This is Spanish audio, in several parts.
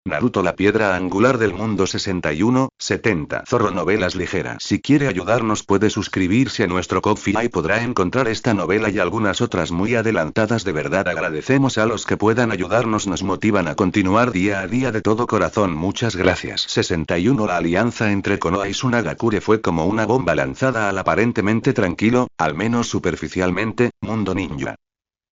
Naruto la piedra angular del mundo 61-70 Zorro novelas ligeras. Si quiere ayudarnos puede suscribirse a nuestro Ko-fi y podrá encontrar esta novela y algunas otras muy adelantadas. De verdad agradecemos a los que puedan ayudarnos, nos motivan a continuar día a día de todo corazón. Muchas gracias. 61 La alianza entre Konoha y Tsunagakure fue como una bomba lanzada al aparentemente tranquilo, al menos superficialmente, mundo ninja.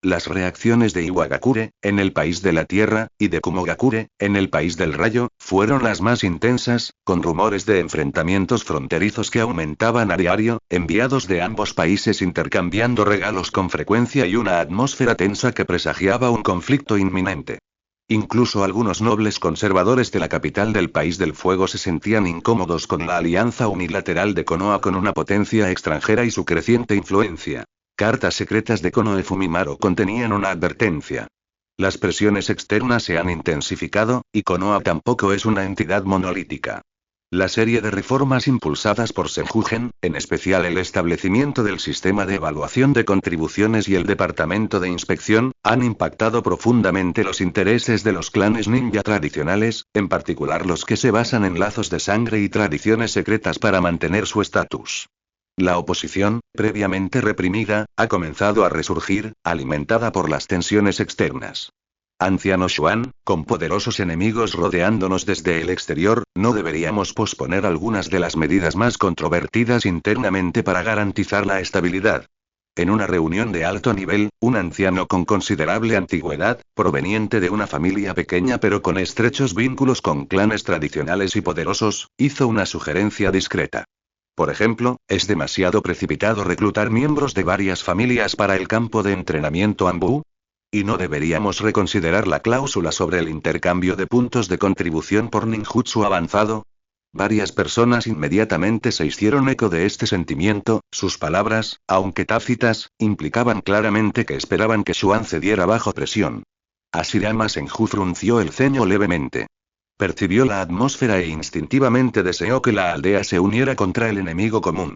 Las reacciones de Iwagakure, en el país de la tierra, y de Kumogakure, en el país del rayo, fueron las más intensas, con rumores de enfrentamientos fronterizos que aumentaban a diario, enviados de ambos países intercambiando regalos con frecuencia y una atmósfera tensa que presagiaba un conflicto inminente. Incluso algunos nobles conservadores de la capital del país del fuego se sentían incómodos con la alianza unilateral de Konoha con una potencia extranjera y su creciente influencia. Cartas secretas de Konoe Fumimaro contenían una advertencia. Las presiones externas se han intensificado, y Konoha tampoco es una entidad monolítica. La serie de reformas impulsadas por Senjugen, en especial el establecimiento del sistema de evaluación de contribuciones y el departamento de inspección, han impactado profundamente los intereses de los clanes ninja tradicionales, en particular los que se basan en lazos de sangre y tradiciones secretas para mantener su estatus. La oposición, previamente reprimida, ha comenzado a resurgir, alimentada por las tensiones externas. Anciano Xuan, con poderosos enemigos rodeándonos desde el exterior, ¿no deberíamos posponer algunas de las medidas más controvertidas internamente para garantizar la estabilidad? En una reunión de alto nivel, un anciano con considerable antigüedad, proveniente de una familia pequeña pero con estrechos vínculos con clanes tradicionales y poderosos, hizo una sugerencia discreta. Por ejemplo, es demasiado precipitado reclutar miembros de varias familias para el campo de entrenamiento Anbu. ¿Y no deberíamos reconsiderar la cláusula sobre el intercambio de puntos de contribución por ninjutsu avanzado? Varias personas inmediatamente se hicieron eco de este sentimiento, sus palabras, aunque tácitas, implicaban claramente que esperaban que Xuan cediera bajo presión. Hashirama Senju frunció el ceño levemente. Percibió la atmósfera e instintivamente deseó que la aldea se uniera contra el enemigo común.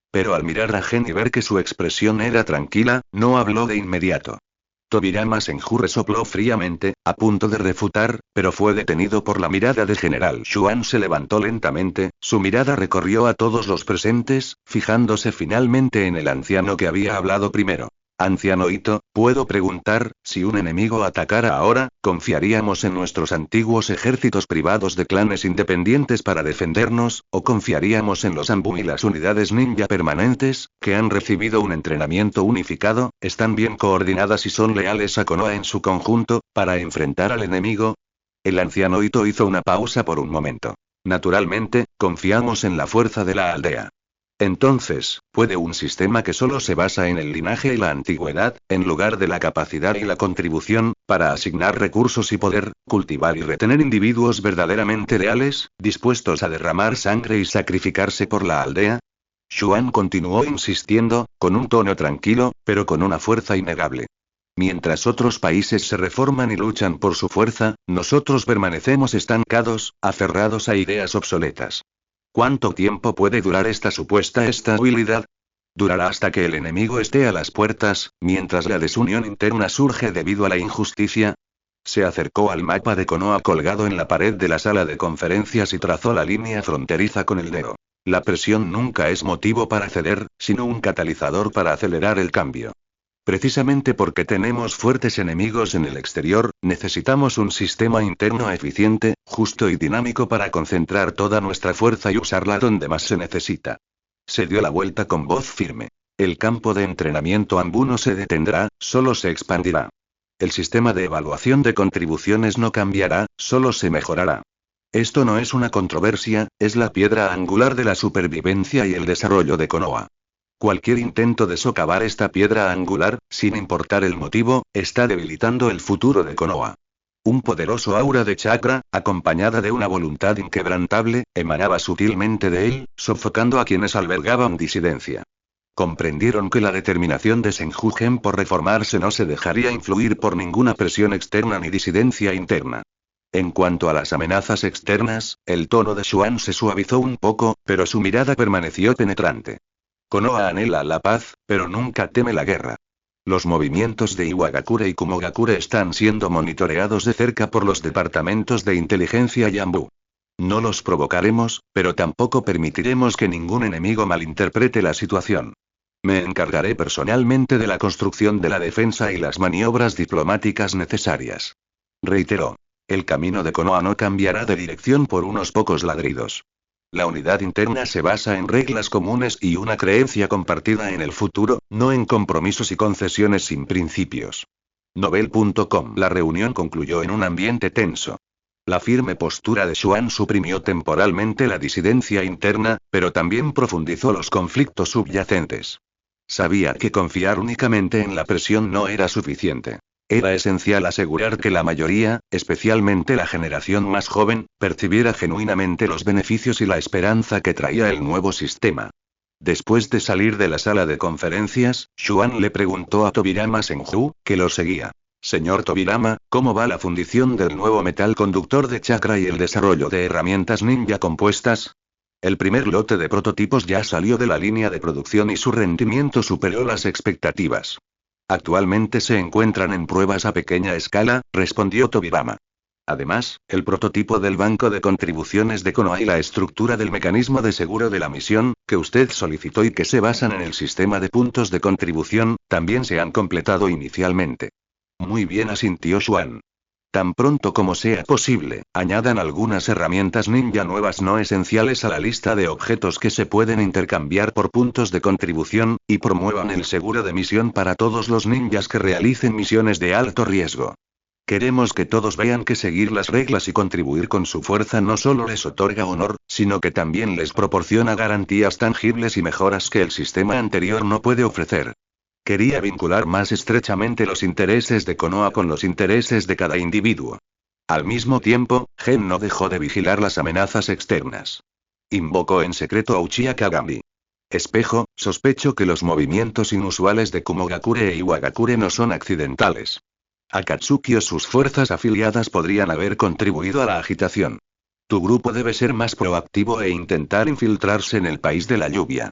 Pero al mirar a Gen y ver que su expresión era tranquila, no habló de inmediato. Tobirama Senju resopló fríamente, a punto de refutar, pero fue detenido por la mirada de General Xuan. Se levantó lentamente, su mirada recorrió a todos los presentes, fijándose finalmente en el anciano que había hablado primero. Anciano Ito, ¿puedo preguntar, si un enemigo atacara ahora, confiaríamos en nuestros antiguos ejércitos privados de clanes independientes para defendernos, o confiaríamos en los Anbu y las unidades ninja permanentes, que han recibido un entrenamiento unificado, están bien coordinadas y son leales a Konoha en su conjunto, para enfrentar al enemigo? El anciano Ito hizo una pausa por un momento. Naturalmente, confiamos en la fuerza de la aldea. Entonces, ¿puede un sistema que solo se basa en el linaje y la antigüedad, en lugar de la capacidad y la contribución, para asignar recursos y poder, cultivar y retener individuos verdaderamente leales, dispuestos a derramar sangre y sacrificarse por la aldea? Xuan continuó insistiendo, con un tono tranquilo, pero con una fuerza innegable. Mientras otros países se reforman y luchan por su fuerza, nosotros permanecemos estancados, aferrados a ideas obsoletas. ¿Cuánto tiempo puede durar esta supuesta estabilidad? ¿Durará hasta que el enemigo esté a las puertas, mientras la desunión interna surge debido a la injusticia? Se acercó al mapa de Konoha colgado en la pared de la sala de conferencias y trazó la línea fronteriza con el dedo. La presión nunca es motivo para ceder, sino un catalizador para acelerar el cambio. Precisamente porque tenemos fuertes enemigos en el exterior, necesitamos un sistema interno eficiente, justo y dinámico para concentrar toda nuestra fuerza y usarla donde más se necesita. Se dio la vuelta con voz firme. El campo de entrenamiento Anbu no se detendrá, solo se expandirá. El sistema de evaluación de contribuciones no cambiará, solo se mejorará. Esto no es una controversia, es la piedra angular de la supervivencia y el desarrollo de Konoha. Cualquier intento de socavar esta piedra angular, sin importar el motivo, está debilitando el futuro de Konoha. Un poderoso aura de chakra, acompañada de una voluntad inquebrantable, emanaba sutilmente de él, sofocando a quienes albergaban disidencia. Comprendieron que la determinación de Senjugen por reformarse no se dejaría influir por ninguna presión externa ni disidencia interna. En cuanto a las amenazas externas, el tono de Xuan se suavizó un poco, pero su mirada permaneció penetrante. Konoha anhela la paz, pero nunca teme la guerra. Los movimientos de Iwagakure y Kumogakure están siendo monitoreados de cerca por los departamentos de inteligencia y Anbu. No los provocaremos, pero tampoco permitiremos que ningún enemigo malinterprete la situación. Me encargaré personalmente de la construcción de la defensa y las maniobras diplomáticas necesarias. Reiteró. El camino de Konoha no cambiará de dirección por unos pocos ladridos. La unidad interna se basa en reglas comunes y una creencia compartida en el futuro, no en compromisos y concesiones sin principios. Novel.com. La reunión concluyó en un ambiente tenso. La firme postura de Xuan suprimió temporalmente la disidencia interna, pero también profundizó los conflictos subyacentes. Sabía que confiar únicamente en la presión no era suficiente. Era esencial asegurar que la mayoría, especialmente la generación más joven, percibiera genuinamente los beneficios y la esperanza que traía el nuevo sistema. Después de salir de la sala de conferencias, Xuan le preguntó a Tobirama Senju, que lo seguía. Señor Tobirama, ¿cómo va la fundición del nuevo metal conductor de chakra y el desarrollo de herramientas ninja compuestas? El primer lote de prototipos ya salió de la línea de producción y su rendimiento superó las expectativas. Actualmente se encuentran en pruebas a pequeña escala, respondió Tobirama. Además, el prototipo del banco de contribuciones de Konoha y la estructura del mecanismo de seguro de la misión, que usted solicitó y que se basan en el sistema de puntos de contribución, también se han completado inicialmente. Muy bien, asintió Xuan. Tan pronto como sea posible, añadan algunas herramientas ninja nuevas no esenciales a la lista de objetos que se pueden intercambiar por puntos de contribución, y promuevan el seguro de misión para todos los ninjas que realicen misiones de alto riesgo. Queremos que todos vean que seguir las reglas y contribuir con su fuerza no solo les otorga honor, sino que también les proporciona garantías tangibles y mejoras que el sistema anterior no puede ofrecer. Quería vincular más estrechamente los intereses de Konoha con los intereses de cada individuo. Al mismo tiempo, Gen no dejó de vigilar las amenazas externas. Invocó en secreto a Uchiha Kagami. Espejo, sospecho que los movimientos inusuales de Kumogakure e Iwagakure no son accidentales. Akatsuki o sus fuerzas afiliadas podrían haber contribuido a la agitación. Tu grupo debe ser más proactivo e intentar infiltrarse en el país de la lluvia.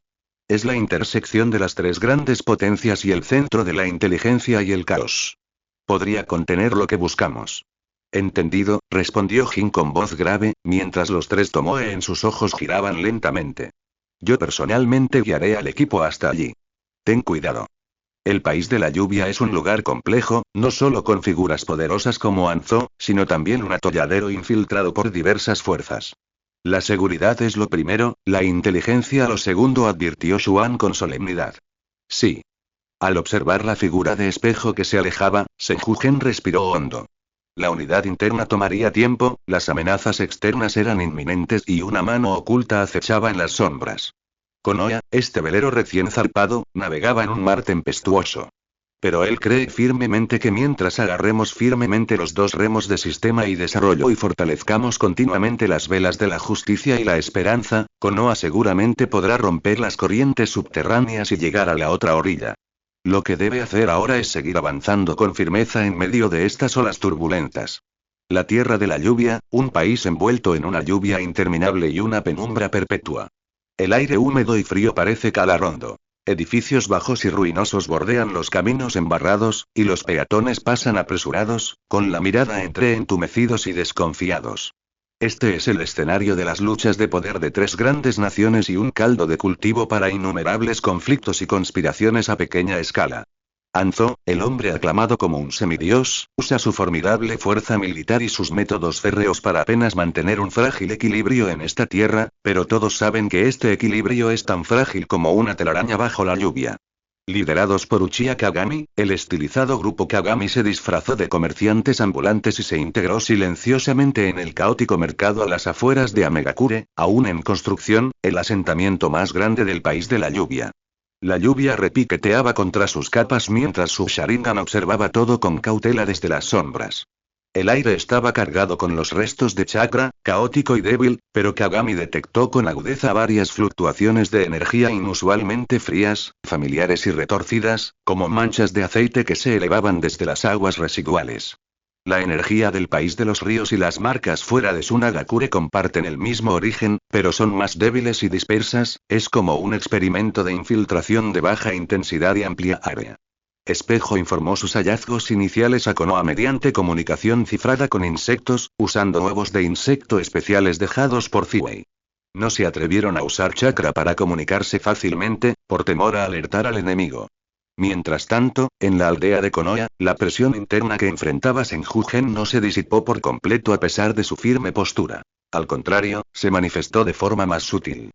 Es la intersección de las tres grandes potencias y el centro de la inteligencia y el caos. Podría contener lo que buscamos. Entendido, respondió Jin con voz grave, mientras los tres Tomoe en sus ojos giraban lentamente. Yo personalmente guiaré al equipo hasta allí. Ten cuidado. El país de la lluvia es un lugar complejo, no solo con figuras poderosas como Anzo, sino también un atolladero infiltrado por diversas fuerzas. La seguridad es lo primero, la inteligencia lo segundo, advirtió Xuan con solemnidad. Sí. Al observar la figura de espejo que se alejaba, Senju-gen respiró hondo. La unidad interna tomaría tiempo, las amenazas externas eran inminentes y una mano oculta acechaba en las sombras. Konoha, este velero recién zarpado, navegaba en un mar tempestuoso. Pero él cree firmemente que mientras agarremos firmemente los dos remos de sistema y desarrollo y fortalezcamos continuamente las velas de la justicia y la esperanza, Konoha seguramente podrá romper las corrientes subterráneas y llegar a la otra orilla. Lo que debe hacer ahora es seguir avanzando con firmeza en medio de estas olas turbulentas. La tierra de la lluvia, un país envuelto en una lluvia interminable y una penumbra perpetua. El aire húmedo y frío parece calar hondo. Edificios bajos y ruinosos bordean los caminos embarrados, y los peatones pasan apresurados, con la mirada entre entumecidos y desconfiados. Este es el escenario de las luchas de poder de tres grandes naciones y un caldo de cultivo para innumerables conflictos y conspiraciones a pequeña escala. Anzo, el hombre aclamado como un semidios, usa su formidable fuerza militar y sus métodos férreos para apenas mantener un frágil equilibrio en esta tierra, pero todos saben que este equilibrio es tan frágil como una telaraña bajo la lluvia. Liderados por Uchiha Kagami, el estilizado grupo Kagami se disfrazó de comerciantes ambulantes y se integró silenciosamente en el caótico mercado a las afueras de Amegakure, aún en construcción, el asentamiento más grande del país de la lluvia. La lluvia repiqueteaba contra sus capas mientras su Sharingan observaba todo con cautela desde las sombras. El aire estaba cargado con los restos de chakra, caótico y débil, pero Kagami detectó con agudeza varias fluctuaciones de energía inusualmente frías, familiares y retorcidas, como manchas de aceite que se elevaban desde las aguas residuales. La energía del país de los ríos y las marcas fuera de Sunagakure comparten el mismo origen, pero son más débiles y dispersas, es como un experimento de infiltración de baja intensidad y amplia área. Espejo informó sus hallazgos iniciales a Konoha mediante comunicación cifrada con insectos, usando huevos de insecto especiales dejados por Ziwei. No se atrevieron a usar chakra para comunicarse fácilmente, por temor a alertar al enemigo. Mientras tanto, en la aldea de Konoha, la presión interna que enfrentaba Senju-gen no se disipó por completo a pesar de su firme postura. Al contrario, se manifestó de forma más sutil.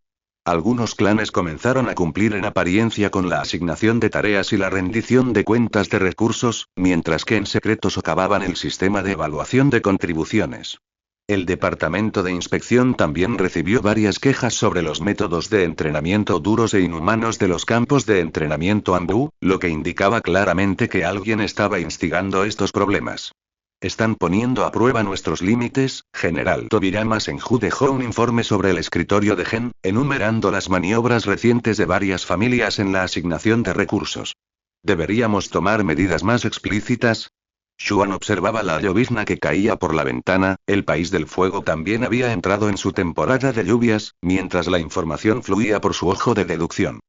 Algunos clanes comenzaron a cumplir en apariencia con la asignación de tareas y la rendición de cuentas de recursos, mientras que en secreto socavaban el sistema de evaluación de contribuciones. El Departamento de Inspección también recibió varias quejas sobre los métodos de entrenamiento duros e inhumanos de los campos de entrenamiento Anbu, lo que indicaba claramente que alguien estaba instigando estos problemas. Están poniendo a prueba nuestros límites, General Tobirama Senju dejó un informe sobre el escritorio de Gen, enumerando las maniobras recientes de varias familias en la asignación de recursos. ¿Deberíamos tomar medidas más explícitas? Xuan observaba la llovizna que caía por la ventana, el país del fuego también había entrado en su temporada de lluvias, mientras la información fluía por su ojo de deducción.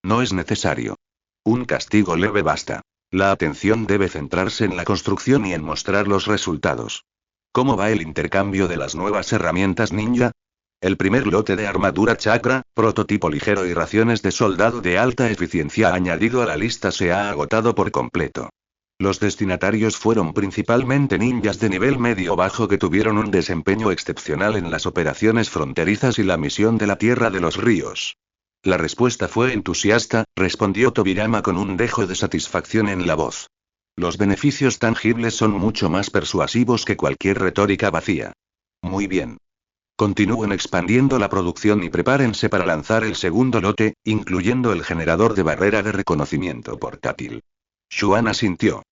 No es necesario. Un castigo leve basta. La atención debe centrarse en la construcción y en mostrar los resultados. ¿Cómo va el intercambio de las nuevas herramientas ninja? El primer lote de armadura chakra, prototipo ligero y raciones de soldado de alta eficiencia añadido a la lista se ha agotado por completo. Los destinatarios fueron principalmente ninjas de nivel medio-bajo que tuvieron un desempeño excepcional en las operaciones fronterizas y la misión de la Tierra de los Ríos. La respuesta fue entusiasta, respondió Tobirama con un dejo de satisfacción en la voz. Los beneficios tangibles son mucho más persuasivos que cualquier retórica vacía. Muy bien. Continúen expandiendo la producción y prepárense para lanzar el segundo lote, incluyendo el generador de barrera de reconocimiento portátil. Xuan asintió.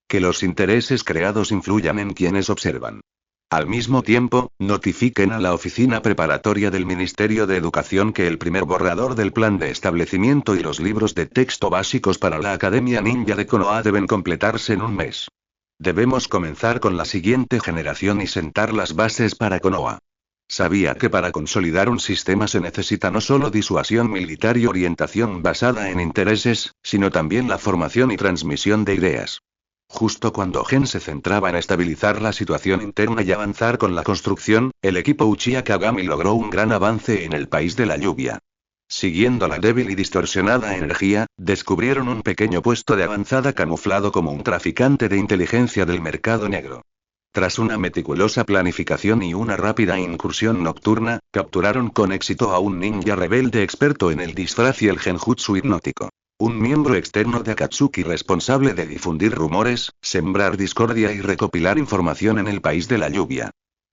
Que los intereses creados influyan en quienes observan. Al mismo tiempo, notifiquen a la oficina preparatoria del Ministerio de Educación que el primer borrador del plan de establecimiento y los libros de texto básicos para la Academia Ninja de Konoha deben completarse en un mes. Debemos comenzar con la siguiente generación y sentar las bases para Konoha. Sabía que para consolidar un sistema se necesita no solo disuasión militar y orientación basada en intereses, sino también la formación y transmisión de ideas. Justo cuando Gen se centraba en estabilizar la situación interna y avanzar con la construcción, el equipo Uchiha Kagami logró un gran avance en el país de la lluvia. Siguiendo la débil y distorsionada energía, descubrieron un pequeño puesto de avanzada camuflado como un traficante de inteligencia del mercado negro. Tras una meticulosa planificación y una rápida incursión nocturna, capturaron con éxito a un ninja rebelde experto en el disfraz y el genjutsu hipnótico. Un miembro externo de Akatsuki responsable de difundir rumores, sembrar discordia y recopilar información en el país de la lluvia.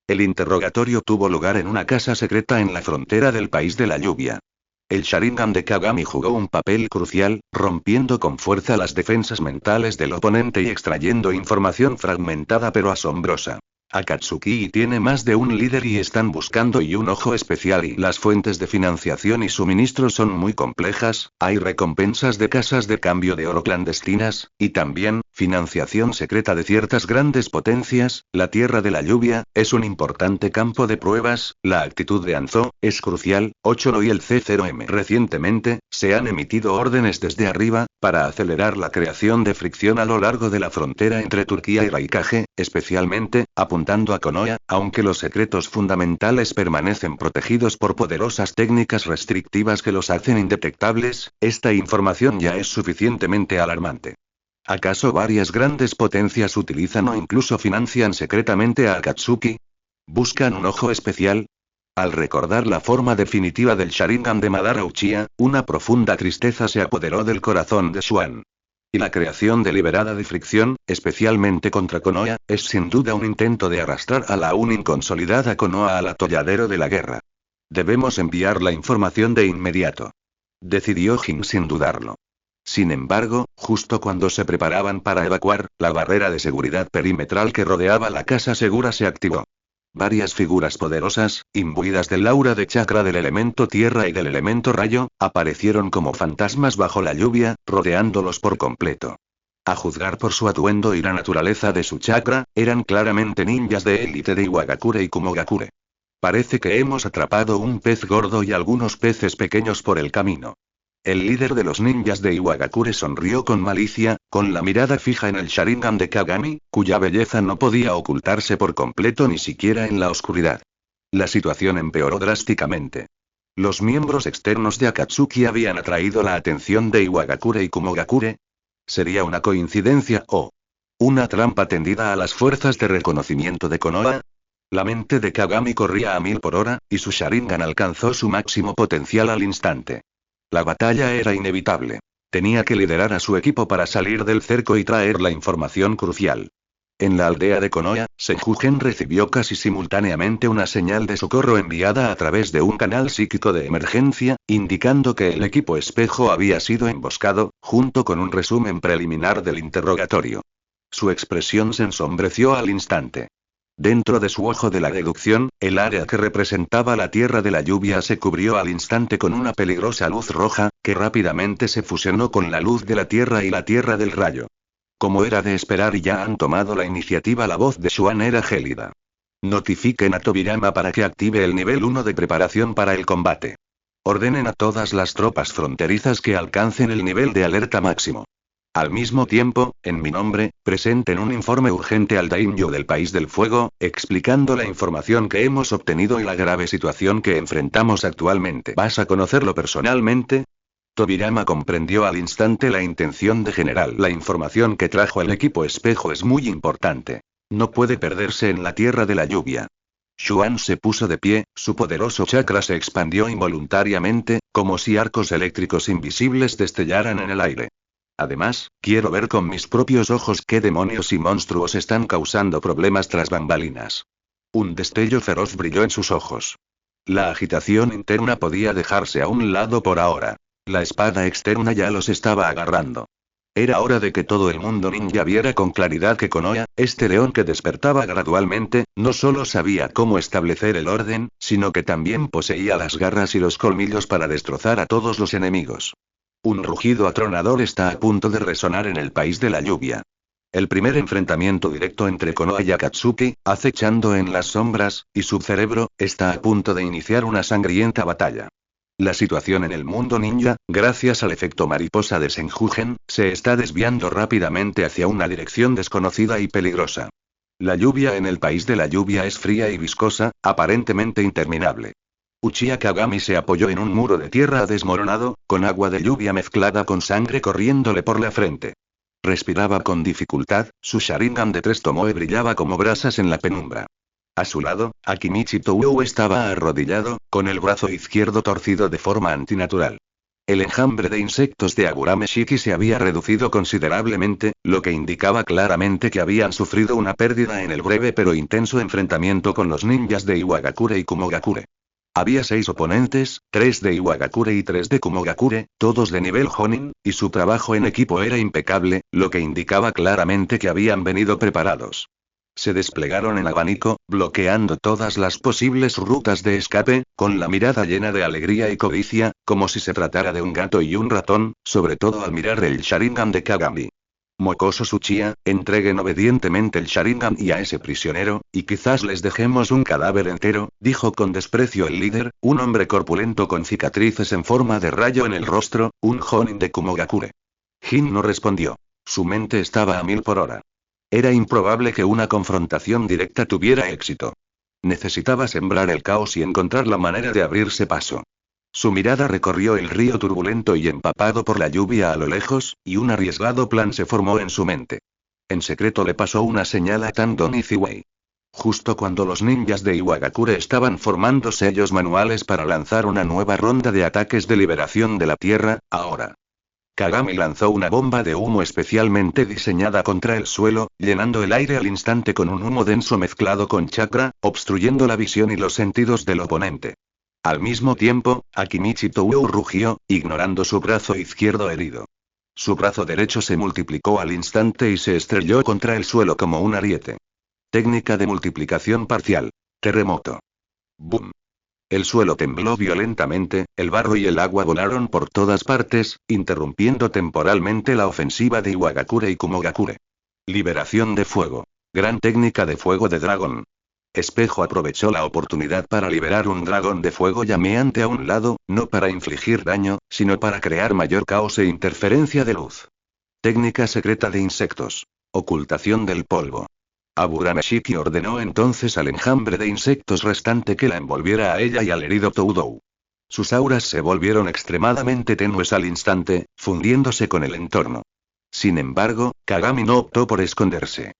El interrogatorio tuvo lugar en una casa secreta en la frontera del país de la lluvia. El Sharingan de Kagami jugó un papel crucial, rompiendo con fuerza las defensas mentales del oponente y extrayendo información fragmentada pero asombrosa. Akatsuki tiene más de un líder y están buscando y un ojo especial y las fuentes de financiación y suministro son muy complejas, hay recompensas de casas de cambio de oro clandestinas, y también, financiación secreta de ciertas grandes potencias, la Tierra de la Lluvia, es un importante campo de pruebas, la actitud de Anzo, es crucial, 8 y el C0M. Recientemente, se han emitido órdenes desde arriba, para acelerar la creación de fricción a lo largo de la frontera entre Turquía y Raikage, especialmente, apuntando a Konoha, aunque los secretos fundamentales permanecen protegidos por poderosas técnicas restrictivas que los hacen indetectables, esta información ya es suficientemente alarmante. ¿Acaso varias grandes potencias utilizan o incluso financian secretamente a Akatsuki? ¿Buscan un ojo especial? Al recordar la forma definitiva del Sharingan de Madara Uchiha, una profunda tristeza se apoderó del corazón de Xuan. Y la creación deliberada de fricción, especialmente contra Konoha, es sin duda un intento de arrastrar a la aún inconsolidada Konoha al atolladero de la guerra. Debemos enviar la información de inmediato. Decidió Jin sin dudarlo. Sin embargo, justo cuando se preparaban para evacuar, la barrera de seguridad perimetral que rodeaba la casa segura se activó. Varias figuras poderosas, imbuidas del aura de chakra del elemento tierra y del elemento rayo, aparecieron como fantasmas bajo la lluvia, rodeándolos por completo. A juzgar por su atuendo y la naturaleza de su chakra, eran claramente ninjas de élite de Iwagakure y Kumogakure. Parece que hemos atrapado un pez gordo y algunos peces pequeños por el camino. El líder de los ninjas de Iwagakure sonrió con malicia, con la mirada fija en el Sharingan de Kagami, cuya belleza no podía ocultarse por completo ni siquiera en la oscuridad. La situación empeoró drásticamente. Los miembros externos de Akatsuki habían atraído la atención de Iwagakure y Kumogakure. ¿Sería una coincidencia o una trampa tendida a las fuerzas de reconocimiento de Konoha? La mente de Kagami corría a 1000 por hora, y su Sharingan alcanzó su máximo potencial al instante. La batalla era inevitable. Tenía que liderar a su equipo para salir del cerco y traer la información crucial. En la aldea de Konoha, Senjugen recibió casi simultáneamente una señal de socorro enviada a través de un canal psíquico de emergencia, indicando que el equipo espejo había sido emboscado, junto con un resumen preliminar del interrogatorio. Su expresión se ensombreció al instante. Dentro de su ojo de la deducción, el área que representaba la tierra de la lluvia se cubrió al instante con una peligrosa luz roja, que rápidamente se fusionó con la luz de la tierra y la tierra del rayo. Como era de esperar y ya han tomado la iniciativa, la voz de Xuan era gélida. Notifiquen a Tobirama para que active el nivel 1 de preparación para el combate. Ordenen a todas las tropas fronterizas que alcancen el nivel de alerta máximo. Al mismo tiempo, en mi nombre, presenten un informe urgente al Daimyo del País del Fuego, explicando la información que hemos obtenido y la grave situación que enfrentamos actualmente. ¿Vas a conocerlo personalmente? Tobirama comprendió al instante la intención de General. La información que trajo el equipo espejo es muy importante. No puede perderse en la tierra de la lluvia. Xuan se puso de pie, su poderoso chakra se expandió involuntariamente, como si arcos eléctricos invisibles destellaran en el aire. Además, quiero ver con mis propios ojos qué demonios y monstruos están causando problemas tras bambalinas. Un destello feroz brilló en sus ojos. La agitación interna podía dejarse a un lado por ahora. La espada externa ya los estaba agarrando. Era hora de que todo el mundo ninja viera con claridad que Konoha, este león que despertaba gradualmente, no solo sabía cómo establecer el orden, sino que también poseía las garras y los colmillos para destrozar a todos los enemigos. Un rugido atronador está a punto de resonar en el país de la lluvia. El primer enfrentamiento directo entre Konoha y Akatsuki, acechando en las sombras, y su cerebro, está a punto de iniciar una sangrienta batalla. La situación en el mundo ninja, gracias al efecto mariposa de Senjugen, se está desviando rápidamente hacia una dirección desconocida y peligrosa. La lluvia en el país de la lluvia es fría y viscosa, aparentemente interminable. Uchiha Kagami se apoyó en un muro de tierra desmoronado, con agua de lluvia mezclada con sangre corriéndole por la frente. Respiraba con dificultad, su Sharingan de 3 Tomoe brillaba como brasas en la penumbra. A su lado, Akimichi Touu estaba arrodillado, con el brazo izquierdo torcido de forma antinatural. El enjambre de insectos de Agurame Shiki se había reducido considerablemente, lo que indicaba claramente que habían sufrido una pérdida en el breve pero intenso enfrentamiento con los ninjas de Iwagakure y Kumogakure. Había 6 oponentes, 3 de Iwagakure y 3 de Kumogakure, todos de nivel Jonin, y su trabajo en equipo era impecable, lo que indicaba claramente que habían venido preparados. Se desplegaron en abanico, bloqueando todas las posibles rutas de escape, con la mirada llena de alegría y codicia, como si se tratara de un gato y un ratón, sobre todo al mirar el Sharingan de Kagami. Mocoso Tsuchiya, entreguen obedientemente el Sharingan y a ese prisionero, y quizás les dejemos un cadáver entero, dijo con desprecio el líder, un hombre corpulento con cicatrices en forma de rayo en el rostro, un Jonin de Kumogakure. Jin no respondió. Su mente estaba a 1000 por hora. Era improbable que una confrontación directa tuviera éxito. Necesitaba sembrar el caos y encontrar la manera de abrirse paso. Su mirada recorrió el río turbulento y empapado por la lluvia a lo lejos, y un arriesgado plan se formó en su mente. En secreto le pasó una señal a Tandon y Ziwei. Justo cuando los ninjas de Iwagakure estaban formando sellos manuales para lanzar una nueva ronda de ataques de liberación de la tierra, ahora. Kagami lanzó una bomba de humo especialmente diseñada contra el suelo, llenando el aire al instante con un humo denso mezclado con chakra, obstruyendo la visión y los sentidos del oponente. Al mismo tiempo, Akimichi Touu rugió, ignorando su brazo izquierdo herido. Su brazo derecho se multiplicó al instante y se estrelló contra el suelo como un ariete. Técnica de multiplicación parcial. Terremoto. ¡Bum! El suelo tembló violentamente, el barro y el agua volaron por todas partes, interrumpiendo temporalmente la ofensiva de Iwagakure y Kumogakure. Liberación de fuego. Gran técnica de fuego de dragón. Espejo aprovechó la oportunidad para liberar un dragón de fuego llameante a un lado, no para infligir daño, sino para crear mayor caos e interferencia de luz. Técnica secreta de insectos. Ocultación del polvo. Aburameshiki ordenó entonces al enjambre de insectos restante que la envolviera a ella y al herido Toudou. Sus auras se volvieron extremadamente tenues al instante, fundiéndose con el entorno. Sin embargo, Kagami no optó por esconderse.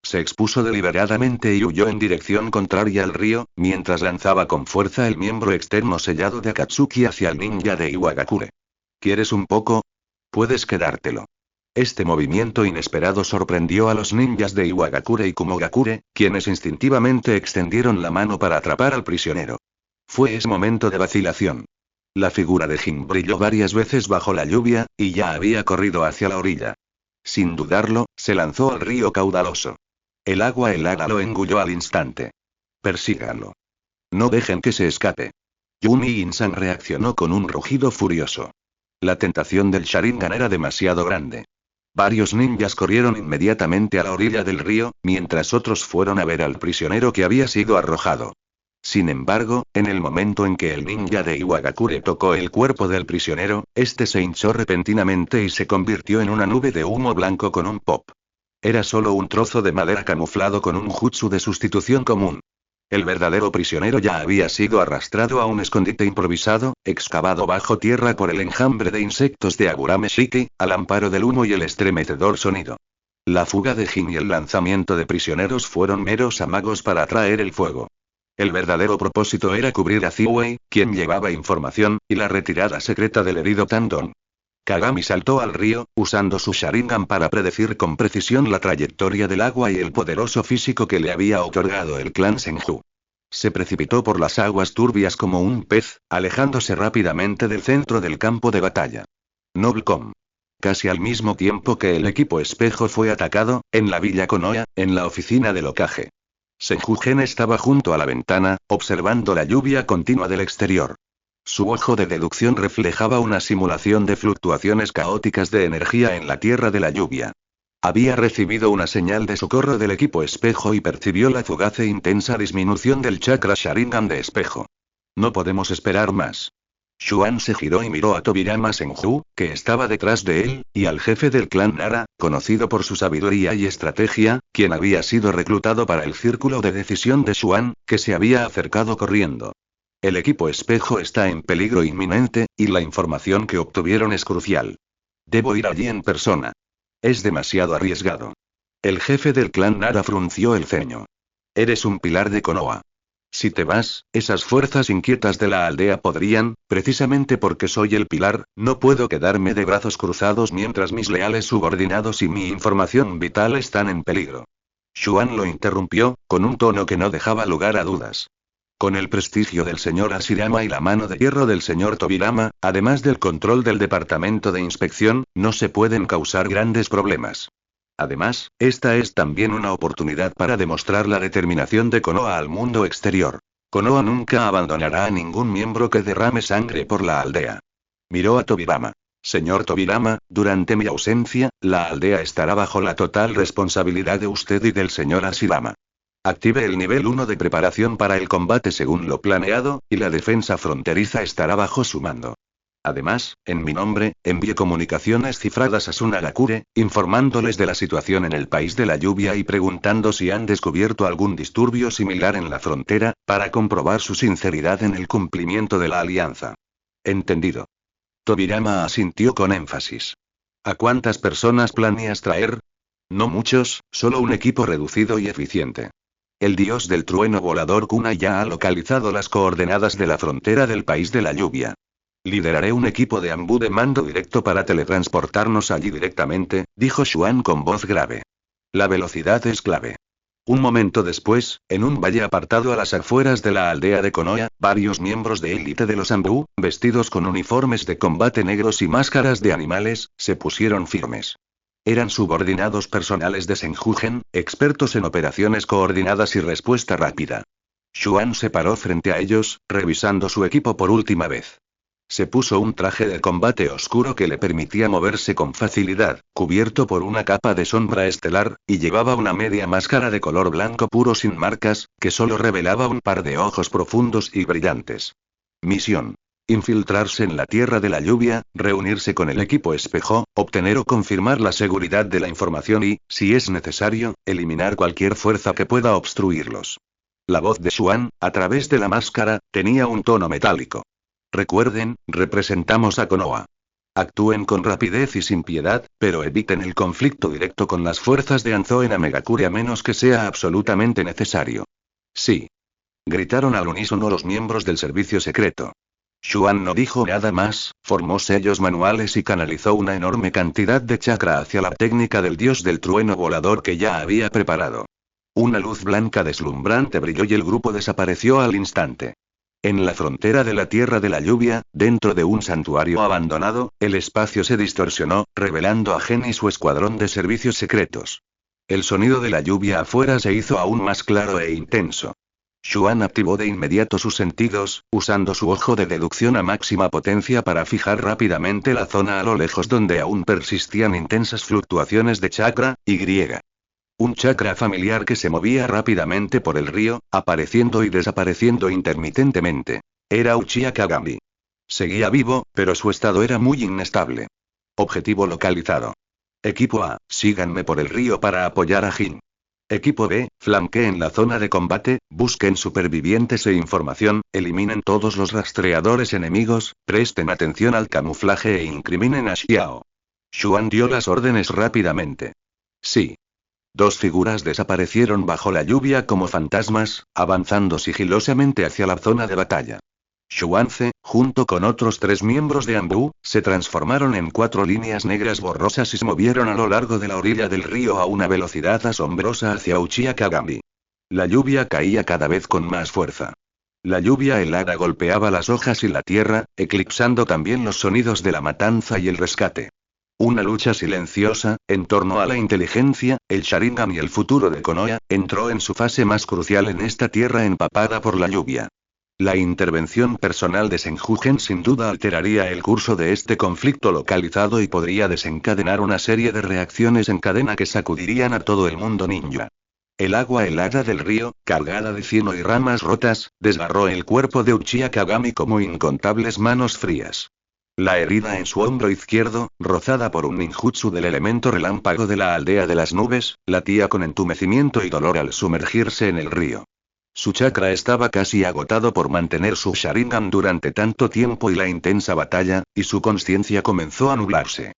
Se expuso deliberadamente y huyó en dirección contraria al río, mientras lanzaba con fuerza el miembro externo sellado de Akatsuki hacia el ninja de Iwagakure. ¿Quieres un poco? Puedes quedártelo. Este movimiento inesperado sorprendió a los ninjas de Iwagakure y Kumogakure, quienes instintivamente extendieron la mano para atrapar al prisionero. Fue ese momento de vacilación. La figura de Jin brilló varias veces bajo la lluvia, y ya había corrido hacia la orilla. Sin dudarlo, se lanzó al río caudaloso. El agua helada lo engulló al instante. Persíganlo. No dejen que se escape. Yumi Insan reaccionó con un rugido furioso. La tentación del Sharingan era demasiado grande. Varios ninjas corrieron inmediatamente a la orilla del río, mientras otros fueron a ver al prisionero que había sido arrojado. Sin embargo, en el momento en que el ninja de Iwagakure tocó el cuerpo del prisionero, este se hinchó repentinamente y se convirtió en una nube de humo blanco con un pop. Era solo un trozo de madera camuflado con un jutsu de sustitución común. El verdadero prisionero ya había sido arrastrado a un escondite improvisado, excavado bajo tierra por el enjambre de insectos de Aburameshiki, al amparo del humo y el estremecedor sonido. La fuga de Jin y el lanzamiento de prisioneros fueron meros amagos para atraer el fuego. El verdadero propósito era cubrir a Ziwei, quien llevaba información, y la retirada secreta del herido Tandon. Kagami saltó al río, usando su Sharingan para predecir con precisión la trayectoria del agua y el poderoso físico que le había otorgado el clan Senju. Se precipitó por las aguas turbias como un pez, alejándose rápidamente del centro del campo de batalla. Noblecom. Casi al mismo tiempo que el equipo espejo fue atacado, en la villa Konoha, en la oficina del Hokage. Senju-gen estaba junto a la ventana, observando la lluvia continua del exterior. Su ojo de deducción reflejaba una simulación de fluctuaciones caóticas de energía en la tierra de la lluvia. Había recibido una señal de socorro del equipo espejo y percibió la fugaz e intensa disminución del chakra Sharingan de espejo. No podemos esperar más. Xuan se giró y miró a Tobirama Senju, que estaba detrás de él, y al jefe del clan Nara, conocido por su sabiduría y estrategia, quien había sido reclutado para el círculo de decisión de Xuan, que se había acercado corriendo. El equipo espejo está en peligro inminente, y la información que obtuvieron es crucial. Debo ir allí en persona. Es demasiado arriesgado. El jefe del clan Nara frunció el ceño. Eres un pilar de Konoha. Si te vas, esas fuerzas inquietas de la aldea podrían, precisamente porque soy el pilar, no puedo quedarme de brazos cruzados mientras mis leales subordinados y mi información vital están en peligro. Xuan lo interrumpió, con un tono que no dejaba lugar a dudas. Con el prestigio del señor Ashirama y la mano de hierro del señor Tobirama, además del control del departamento de inspección, no se pueden causar grandes problemas. Además, esta es también una oportunidad para demostrar la determinación de Konoha al mundo exterior. Konoha nunca abandonará a ningún miembro que derrame sangre por la aldea. Miró a Tobirama. Señor Tobirama, durante mi ausencia, la aldea estará bajo la total responsabilidad de usted y del señor Ashirama. Active el nivel 1 de preparación para el combate según lo planeado, y la defensa fronteriza estará bajo su mando. Además, en mi nombre, envíe comunicaciones cifradas a Sunagakure, informándoles de la situación en el país de la lluvia y preguntando si han descubierto algún disturbio similar en la frontera, para comprobar su sinceridad en el cumplimiento de la alianza. Entendido. Tobirama asintió con énfasis. ¿A cuántas personas planeas traer? No muchos, solo un equipo reducido y eficiente. El dios del trueno volador Kuna ya ha localizado las coordenadas de la frontera del país de la lluvia. Lideraré un equipo de ambú de mando directo para teletransportarnos allí directamente, dijo Xuan con voz grave. La velocidad es clave. Un momento después, en un valle apartado a las afueras de la aldea de Konoha, varios miembros de élite de los ambú, vestidos con uniformes de combate negros y máscaras de animales, se pusieron firmes. Eran subordinados personales de Senju-gen, expertos en operaciones coordinadas y respuesta rápida. Xuan se paró frente a ellos, revisando su equipo por última vez. Se puso un traje de combate oscuro que le permitía moverse con facilidad, cubierto por una capa de sombra estelar, y llevaba una media máscara de color blanco puro sin marcas, que solo revelaba un par de ojos profundos y brillantes. Misión. Infiltrarse en la Tierra de la Lluvia, reunirse con el equipo espejo, obtener o confirmar la seguridad de la información y, si es necesario, eliminar cualquier fuerza que pueda obstruirlos. La voz de Xuan, a través de la máscara, tenía un tono metálico. Recuerden, representamos a Konoha. Actúen con rapidez y sin piedad, pero eviten el conflicto directo con las fuerzas de Anzo en Amegakure a menos que sea absolutamente necesario. Sí. Gritaron al unísono los miembros del servicio secreto. Xuan no dijo nada más, formó sellos manuales y canalizó una enorme cantidad de chakra hacia la técnica del dios del trueno volador que ya había preparado. Una luz blanca deslumbrante brilló y el grupo desapareció al instante. En la frontera de la Tierra de la Lluvia, dentro de un santuario abandonado, el espacio se distorsionó, revelando a Gen y su escuadrón de servicios secretos. El sonido de la lluvia afuera se hizo aún más claro e intenso. Xuan activó de inmediato sus sentidos, usando su ojo de deducción a máxima potencia para fijar rápidamente la zona a lo lejos donde aún persistían intensas fluctuaciones de chakra, Y. Un chakra familiar que se movía rápidamente por el río, apareciendo y desapareciendo intermitentemente. Era Uchiha Kagami. Seguía vivo, pero su estado era muy inestable. Objetivo localizado. Equipo A, síganme por el río para apoyar a Jin. Equipo B, flanqueen la zona de combate, busquen supervivientes e información, eliminen todos los rastreadores enemigos, presten atención al camuflaje e incriminen a Xiao. Xuan dio las órdenes rápidamente. Sí. Dos figuras desaparecieron bajo la lluvia como fantasmas, avanzando sigilosamente hacia la zona de batalla. Xuanze, junto con otros 3 miembros de Anbu, se transformaron en 4 líneas negras borrosas y se movieron a lo largo de la orilla del río a una velocidad asombrosa hacia Uchiha Kagami. La lluvia caía cada vez con más fuerza. La lluvia helada golpeaba las hojas y la tierra, eclipsando también los sonidos de la matanza y el rescate. Una lucha silenciosa, en torno a la inteligencia, el Sharingan y el futuro de Konoha, entró en su fase más crucial en esta tierra empapada por la lluvia. La intervención personal de Senjugen sin duda alteraría el curso de este conflicto localizado y podría desencadenar una serie de reacciones en cadena que sacudirían a todo el mundo ninja. El agua helada del río, cargada de cieno y ramas rotas, desgarró el cuerpo de Uchiha Kagami como incontables manos frías. La herida en su hombro izquierdo, rozada por un ninjutsu del elemento relámpago de la aldea de las nubes, latía con entumecimiento y dolor al sumergirse en el río. Su chakra estaba casi agotado por mantener su Sharingan durante tanto tiempo y la intensa batalla, y su conciencia comenzó a nublarse.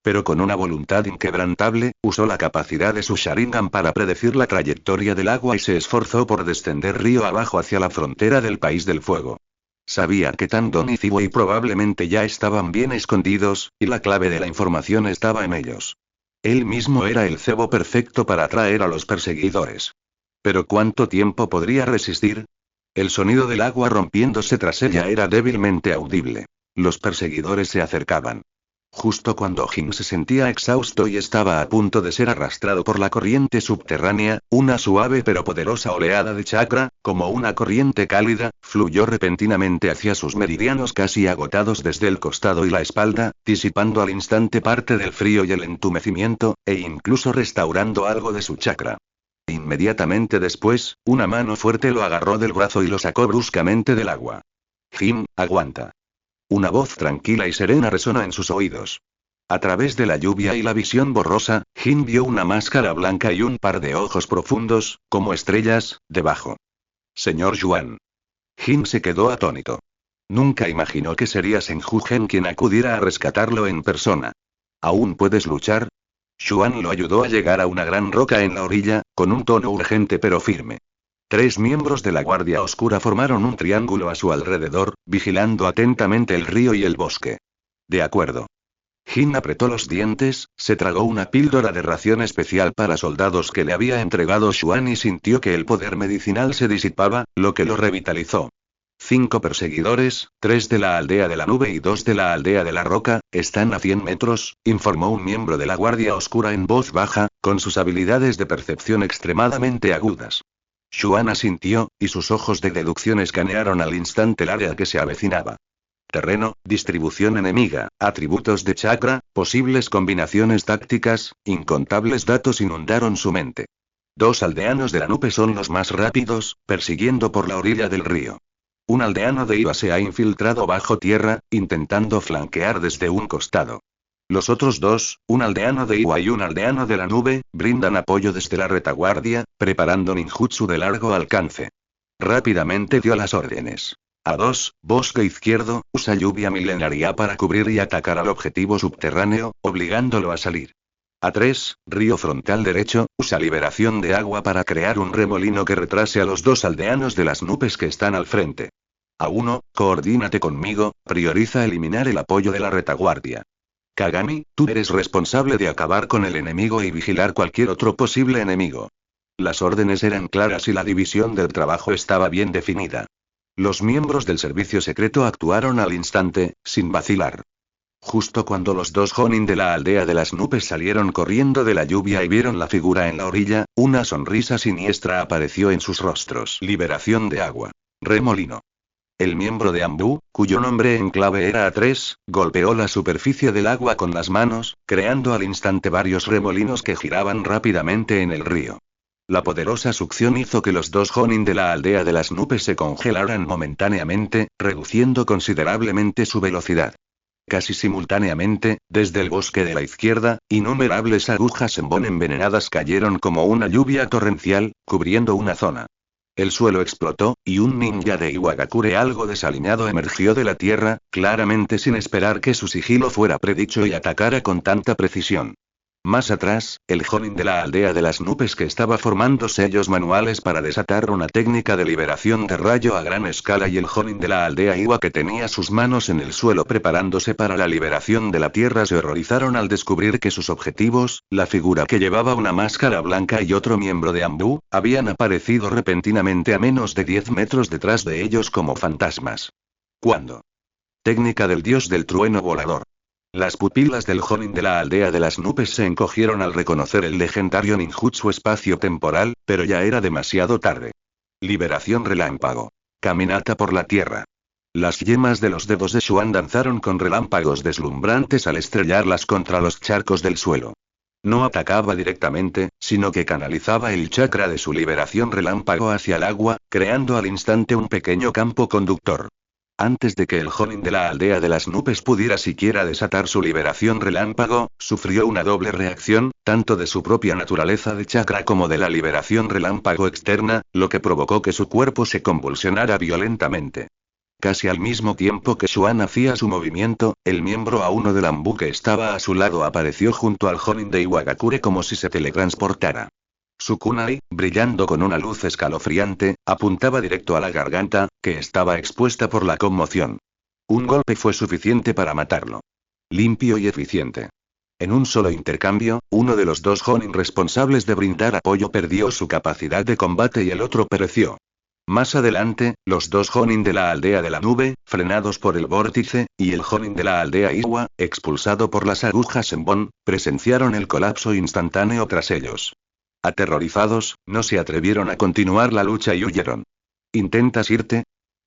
Pero con una voluntad inquebrantable, usó la capacidad de su Sharingan para predecir la trayectoria del agua y se esforzó por descender río abajo hacia la frontera del País del Fuego. Sabía que Tandon y Ziboi probablemente ya estaban bien escondidos, y la clave de la información estaba en ellos. Él mismo era el cebo perfecto para atraer a los perseguidores. ¿Pero cuánto tiempo podría resistir? El sonido del agua rompiéndose tras ella era débilmente audible. Los perseguidores se acercaban. Justo cuando Jin se sentía exhausto y estaba a punto de ser arrastrado por la corriente subterránea, una suave pero poderosa oleada de chakra, como una corriente cálida, fluyó repentinamente hacia sus meridianos casi agotados desde el costado y la espalda, disipando al instante parte del frío y el entumecimiento, e incluso restaurando algo de su chakra. Inmediatamente después, una mano fuerte lo agarró del brazo y lo sacó bruscamente del agua. Jin, aguanta. Una voz tranquila y serena resonó en sus oídos. A través de la lluvia y la visión borrosa, Jin vio una máscara blanca y un par de ojos profundos, como estrellas, debajo. Señor Yuan. Jin se quedó atónito. Nunca imaginó que sería Senjugen quien acudiera a rescatarlo en persona. ¿Aún puedes luchar? Xuan lo ayudó a llegar a una gran roca en la orilla, con un tono urgente pero firme. 3 miembros de la Guardia Oscura formaron un triángulo a su alrededor, vigilando atentamente el río y el bosque. De acuerdo. Jin apretó los dientes, se tragó una píldora de ración especial para soldados que le había entregado Xuan y sintió que el poder medicinal se disipaba, lo que lo revitalizó. 5 perseguidores, 3 de la aldea de la nube y 2 de la aldea de la roca, están a 100 metros, informó un miembro de la Guardia Oscura en voz baja, con sus habilidades de percepción extremadamente agudas. Xuan asintió, y sus ojos de deducción escanearon al instante el área que se avecinaba. terreno, distribución enemiga, atributos de chakra, posibles combinaciones tácticas, incontables datos inundaron su mente. 2 aldeanos de la nube son los más rápidos, persiguiendo por la orilla del río. Un aldeano de Iva se ha infiltrado bajo tierra, intentando flanquear desde un costado. Los otros 2, un aldeano de Iwa y un aldeano de la nube, brindan apoyo desde la retaguardia, preparando ninjutsu de largo alcance. Rápidamente dio las órdenes. A2, bosque izquierdo, usa lluvia milenaria para cubrir y atacar al objetivo subterráneo, obligándolo a salir. A3, río frontal derecho, usa liberación de agua para crear un remolino que retrase a los 2 aldeanos de las nubes que están al frente. A1, coordínate conmigo, prioriza eliminar el apoyo de la retaguardia. Kagami, tú eres responsable de acabar con el enemigo y vigilar cualquier otro posible enemigo. Las órdenes eran claras y la división del trabajo estaba bien definida. Los miembros del servicio secreto actuaron al instante, sin vacilar. Justo cuando los 2 Jonin de la aldea de las nubes salieron corriendo de la lluvia y vieron la figura en la orilla, una sonrisa siniestra apareció en sus rostros. Liberación de agua. Remolino. El miembro de Ambu, cuyo nombre en clave era A3, golpeó la superficie del agua con las manos, creando al instante varios remolinos que giraban rápidamente en el río. La poderosa succión hizo que los 2 Jonin de la aldea de las nubes se congelaran momentáneamente, reduciendo considerablemente su velocidad. Casi simultáneamente, desde el bosque de la izquierda, innumerables agujas Senbon envenenadas cayeron como una lluvia torrencial, cubriendo una zona. El suelo explotó, y un ninja de Iwagakure algo desaliñado emergió de la tierra, claramente sin esperar que su sigilo fuera predicho y atacara con tanta precisión. Más atrás, el Jonin de la aldea de las nubes que estaba formando sellos manuales para desatar una técnica de liberación de rayo a gran escala y el Jonin de la aldea Iwa que tenía sus manos en el suelo preparándose para la liberación de la tierra se horrorizaron al descubrir que sus objetivos, la figura que llevaba una máscara blanca y otro miembro de Ambu, habían aparecido repentinamente a menos de 10 metros detrás de ellos como fantasmas. ¿Cuándo? Técnica del dios del trueno volador. Las pupilas del Jonin de la aldea de las nubes se encogieron al reconocer el legendario ninjutsu espacio-temporal, pero ya era demasiado tarde. Liberación relámpago. Caminata por la tierra. Las yemas de los dedos de Xuan danzaron con relámpagos deslumbrantes al estrellarlas contra los charcos del suelo. No atacaba directamente, sino que canalizaba el chakra de su liberación relámpago hacia el agua, creando al instante un pequeño campo conductor. Antes de que el Jonin de la aldea de las nubes pudiera siquiera desatar su liberación relámpago, sufrió una doble reacción, tanto de su propia naturaleza de chakra como de la liberación relámpago externa, lo que provocó que su cuerpo se convulsionara violentamente. Casi al mismo tiempo que Xuan hacía su movimiento, el miembro A1 del Ambu que estaba a su lado apareció junto al Jonin de Iwagakure como si se teletransportara. Su kunai, brillando con una luz escalofriante, apuntaba directo a la garganta, que estaba expuesta por la conmoción. Un golpe fue suficiente para matarlo. Limpio y eficiente. En un solo intercambio, uno de los 2 Jonin responsables de brindar apoyo perdió su capacidad de combate y el otro pereció. Más adelante, los 2 Jonin de la aldea de la nube, frenados por el vórtice, y el Jonin de la aldea Iwa, expulsado por las agujas Senbon, presenciaron el colapso instantáneo tras ellos. Aterrorizados, no se atrevieron a continuar la lucha y huyeron. ¿Intentas irte?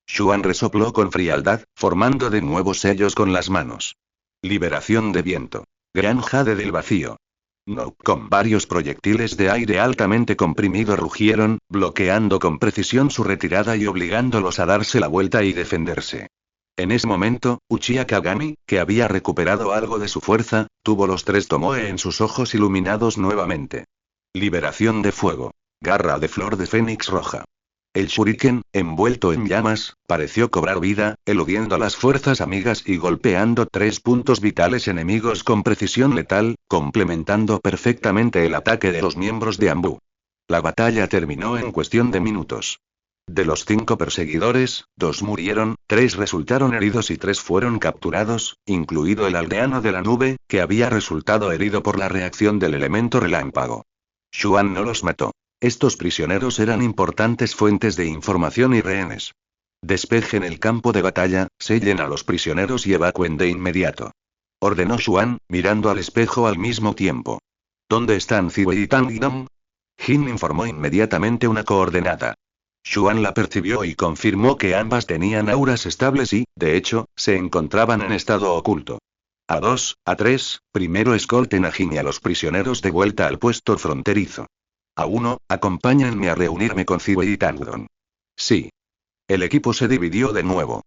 Xuan resopló con frialdad, formando de nuevo sellos con las manos. Liberación de viento. Gran jade del vacío. No, con varios proyectiles de aire altamente comprimido rugieron, bloqueando con precisión su retirada y obligándolos a darse la vuelta y defenderse. En ese momento, Uchiha Kagami, que había recuperado algo de su fuerza, tuvo los 3 tomoe en sus ojos iluminados nuevamente. Liberación de fuego. Garra de flor de fénix roja. El shuriken, envuelto en llamas, pareció cobrar vida, eludiendo a las fuerzas amigas y golpeando 3 puntos vitales enemigos con precisión letal, complementando perfectamente el ataque de los miembros de Ambu. La batalla terminó en cuestión de minutos. De los 5 perseguidores, 2 murieron, 3 resultaron heridos y 3 fueron capturados, incluido el aldeano de la nube, que había resultado herido por la reacción del elemento relámpago. Xuan no los mató. Estos prisioneros eran importantes fuentes de información y rehenes. Despejen el campo de batalla, sellen a los prisioneros y evacúen de inmediato. Ordenó Xuan, mirando al espejo al mismo tiempo. ¿Dónde están Ziwei y Tang Yong? Jin informó inmediatamente una coordenada. Xuan la percibió y confirmó que ambas tenían auras estables y, de hecho, se encontraban en estado oculto. A2, A3, primero escolten a Jin y a los prisioneros de vuelta al puesto fronterizo. A1, acompáñenme a reunirme con Ziwei y Tangdong. Sí. El equipo se dividió de nuevo.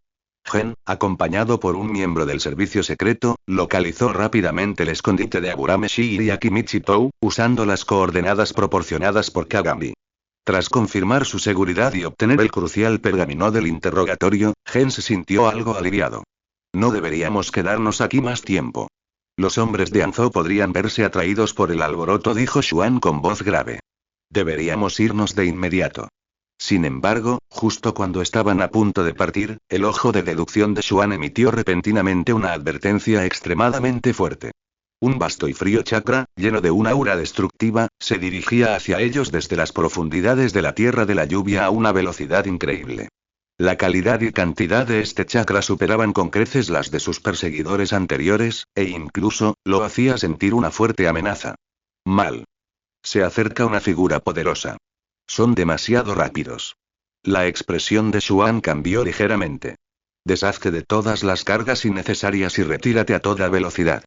Gen, acompañado por un miembro del servicio secreto, localizó rápidamente el escondite de Aburameshi y Akimichi Tou, usando las coordenadas proporcionadas por Kagami. Tras confirmar su seguridad y obtener el crucial pergamino del interrogatorio, Gen se sintió algo aliviado. No deberíamos quedarnos aquí más tiempo. Los hombres de Anzhou podrían verse atraídos por el alboroto, dijo Xuan con voz grave. Deberíamos irnos de inmediato. Sin embargo, justo cuando estaban a punto de partir, el ojo de deducción de Xuan emitió repentinamente una advertencia extremadamente fuerte. Un vasto y frío chakra, lleno de una aura destructiva, se dirigía hacia ellos desde las profundidades de la Tierra de la Lluvia a una velocidad increíble. La calidad y cantidad de este chakra superaban con creces las de sus perseguidores anteriores, e incluso, lo hacía sentir una fuerte amenaza. Mal. Se acerca una figura poderosa. Son demasiado rápidos. La expresión de Xuan cambió ligeramente. Deshazte de todas las cargas innecesarias y retírate a toda velocidad.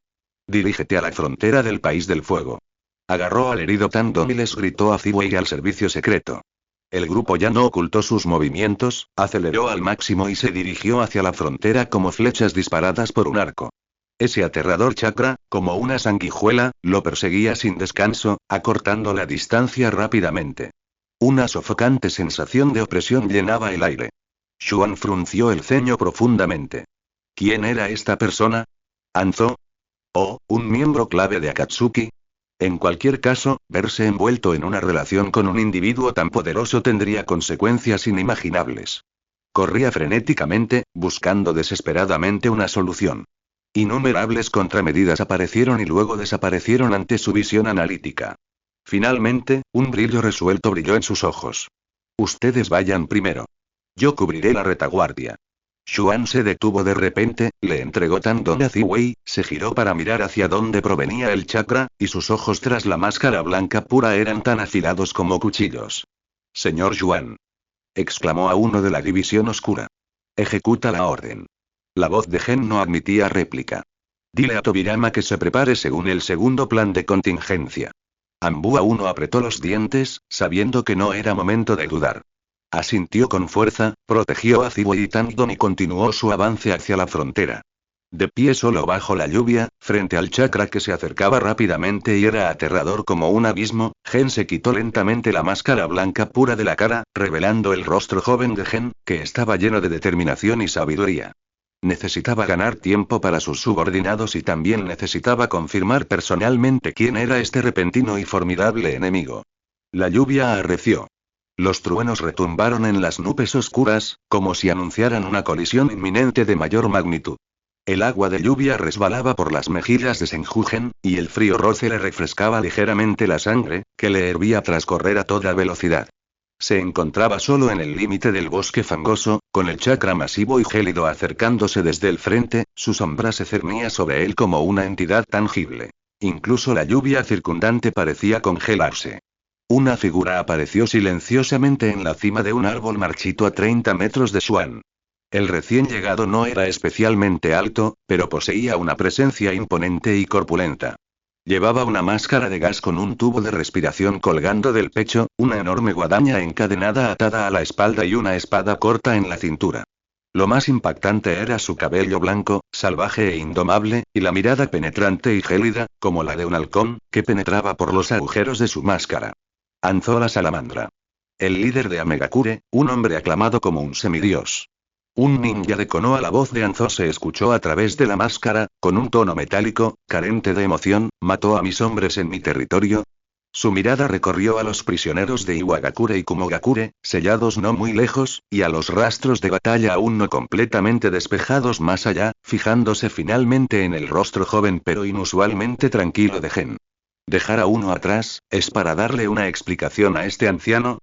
Dirígete a la frontera del País del Fuego. Agarró al herido Tangdong y les gritó a Ziwei y al servicio secreto. El grupo ya no ocultó sus movimientos, aceleró al máximo y se dirigió hacia la frontera como flechas disparadas por un arco. Ese aterrador chakra, como una sanguijuela, lo perseguía sin descanso, acortando la distancia rápidamente. Una sofocante sensación de opresión llenaba el aire. Xuan frunció el ceño profundamente. ¿Quién era esta persona? ¿Anzhou? ¿O un miembro clave de Akatsuki? En cualquier caso, verse envuelto en una relación con un individuo tan poderoso tendría consecuencias inimaginables. Corría frenéticamente, buscando desesperadamente una solución. Innumerables contramedidas aparecieron y luego desaparecieron ante su visión analítica. Finalmente, un brillo resuelto brilló en sus ojos. Ustedes vayan primero. Yo cubriré la retaguardia. Xuan se detuvo de repente, le entregó Tangdong a Ziwei, se giró para mirar hacia dónde provenía el chakra, y sus ojos tras la máscara blanca pura eran tan afilados como cuchillos. Señor Xuan. Exclamó a uno de la división oscura. Ejecuta la orden. La voz de Gen no admitía réplica. Dile a Tobirama que se prepare según el segundo plan de contingencia. Ambua uno apretó los dientes, sabiendo que no era momento de dudar. Asintió con fuerza, protegió a Ziwei y Tangdong y continuó su avance hacia la frontera. De pie solo bajo la lluvia, frente al chakra que se acercaba rápidamente y era aterrador como un abismo, Gen se quitó lentamente la máscara blanca pura de la cara, revelando el rostro joven de Gen, que estaba lleno de determinación y sabiduría. Necesitaba ganar tiempo para sus subordinados y también necesitaba confirmar personalmente quién era este repentino y formidable enemigo. La lluvia arreció. Los truenos retumbaron en las nubes oscuras, como si anunciaran una colisión inminente de mayor magnitud. El agua de lluvia resbalaba por las mejillas de Senju-gen, y el frío roce le refrescaba ligeramente la sangre, que le hervía tras correr a toda velocidad. Se encontraba solo en el límite del bosque fangoso, con el chakra masivo y gélido acercándose desde el frente, su sombra se cernía sobre él como una entidad tangible. Incluso la lluvia circundante parecía congelarse. Una figura apareció silenciosamente en la cima de un árbol marchito a 30 metros de Xuan. El recién llegado no era especialmente alto, pero poseía una presencia imponente y corpulenta. Llevaba una máscara de gas con un tubo de respiración colgando del pecho, una enorme guadaña encadenada atada a la espalda y una espada corta en la cintura. Lo más impactante era su cabello blanco, salvaje e indomable, y la mirada penetrante y gélida, como la de un halcón, que penetraba por los agujeros de su máscara. Anzhou la salamandra. El líder de Amegakure, un hombre aclamado como un semidios. Un ninja de Konoha. La voz de Anzhou se escuchó a través de la máscara, con un tono metálico, carente de emoción. ¿Mató a mis hombres en mi territorio? Su mirada recorrió a los prisioneros de Iwagakure y Kumogakure, sellados no muy lejos, y a los rastros de batalla aún no completamente despejados más allá, fijándose finalmente en el rostro joven pero inusualmente tranquilo de Gen. Dejar a uno atrás, ¿es para darle una explicación a este anciano?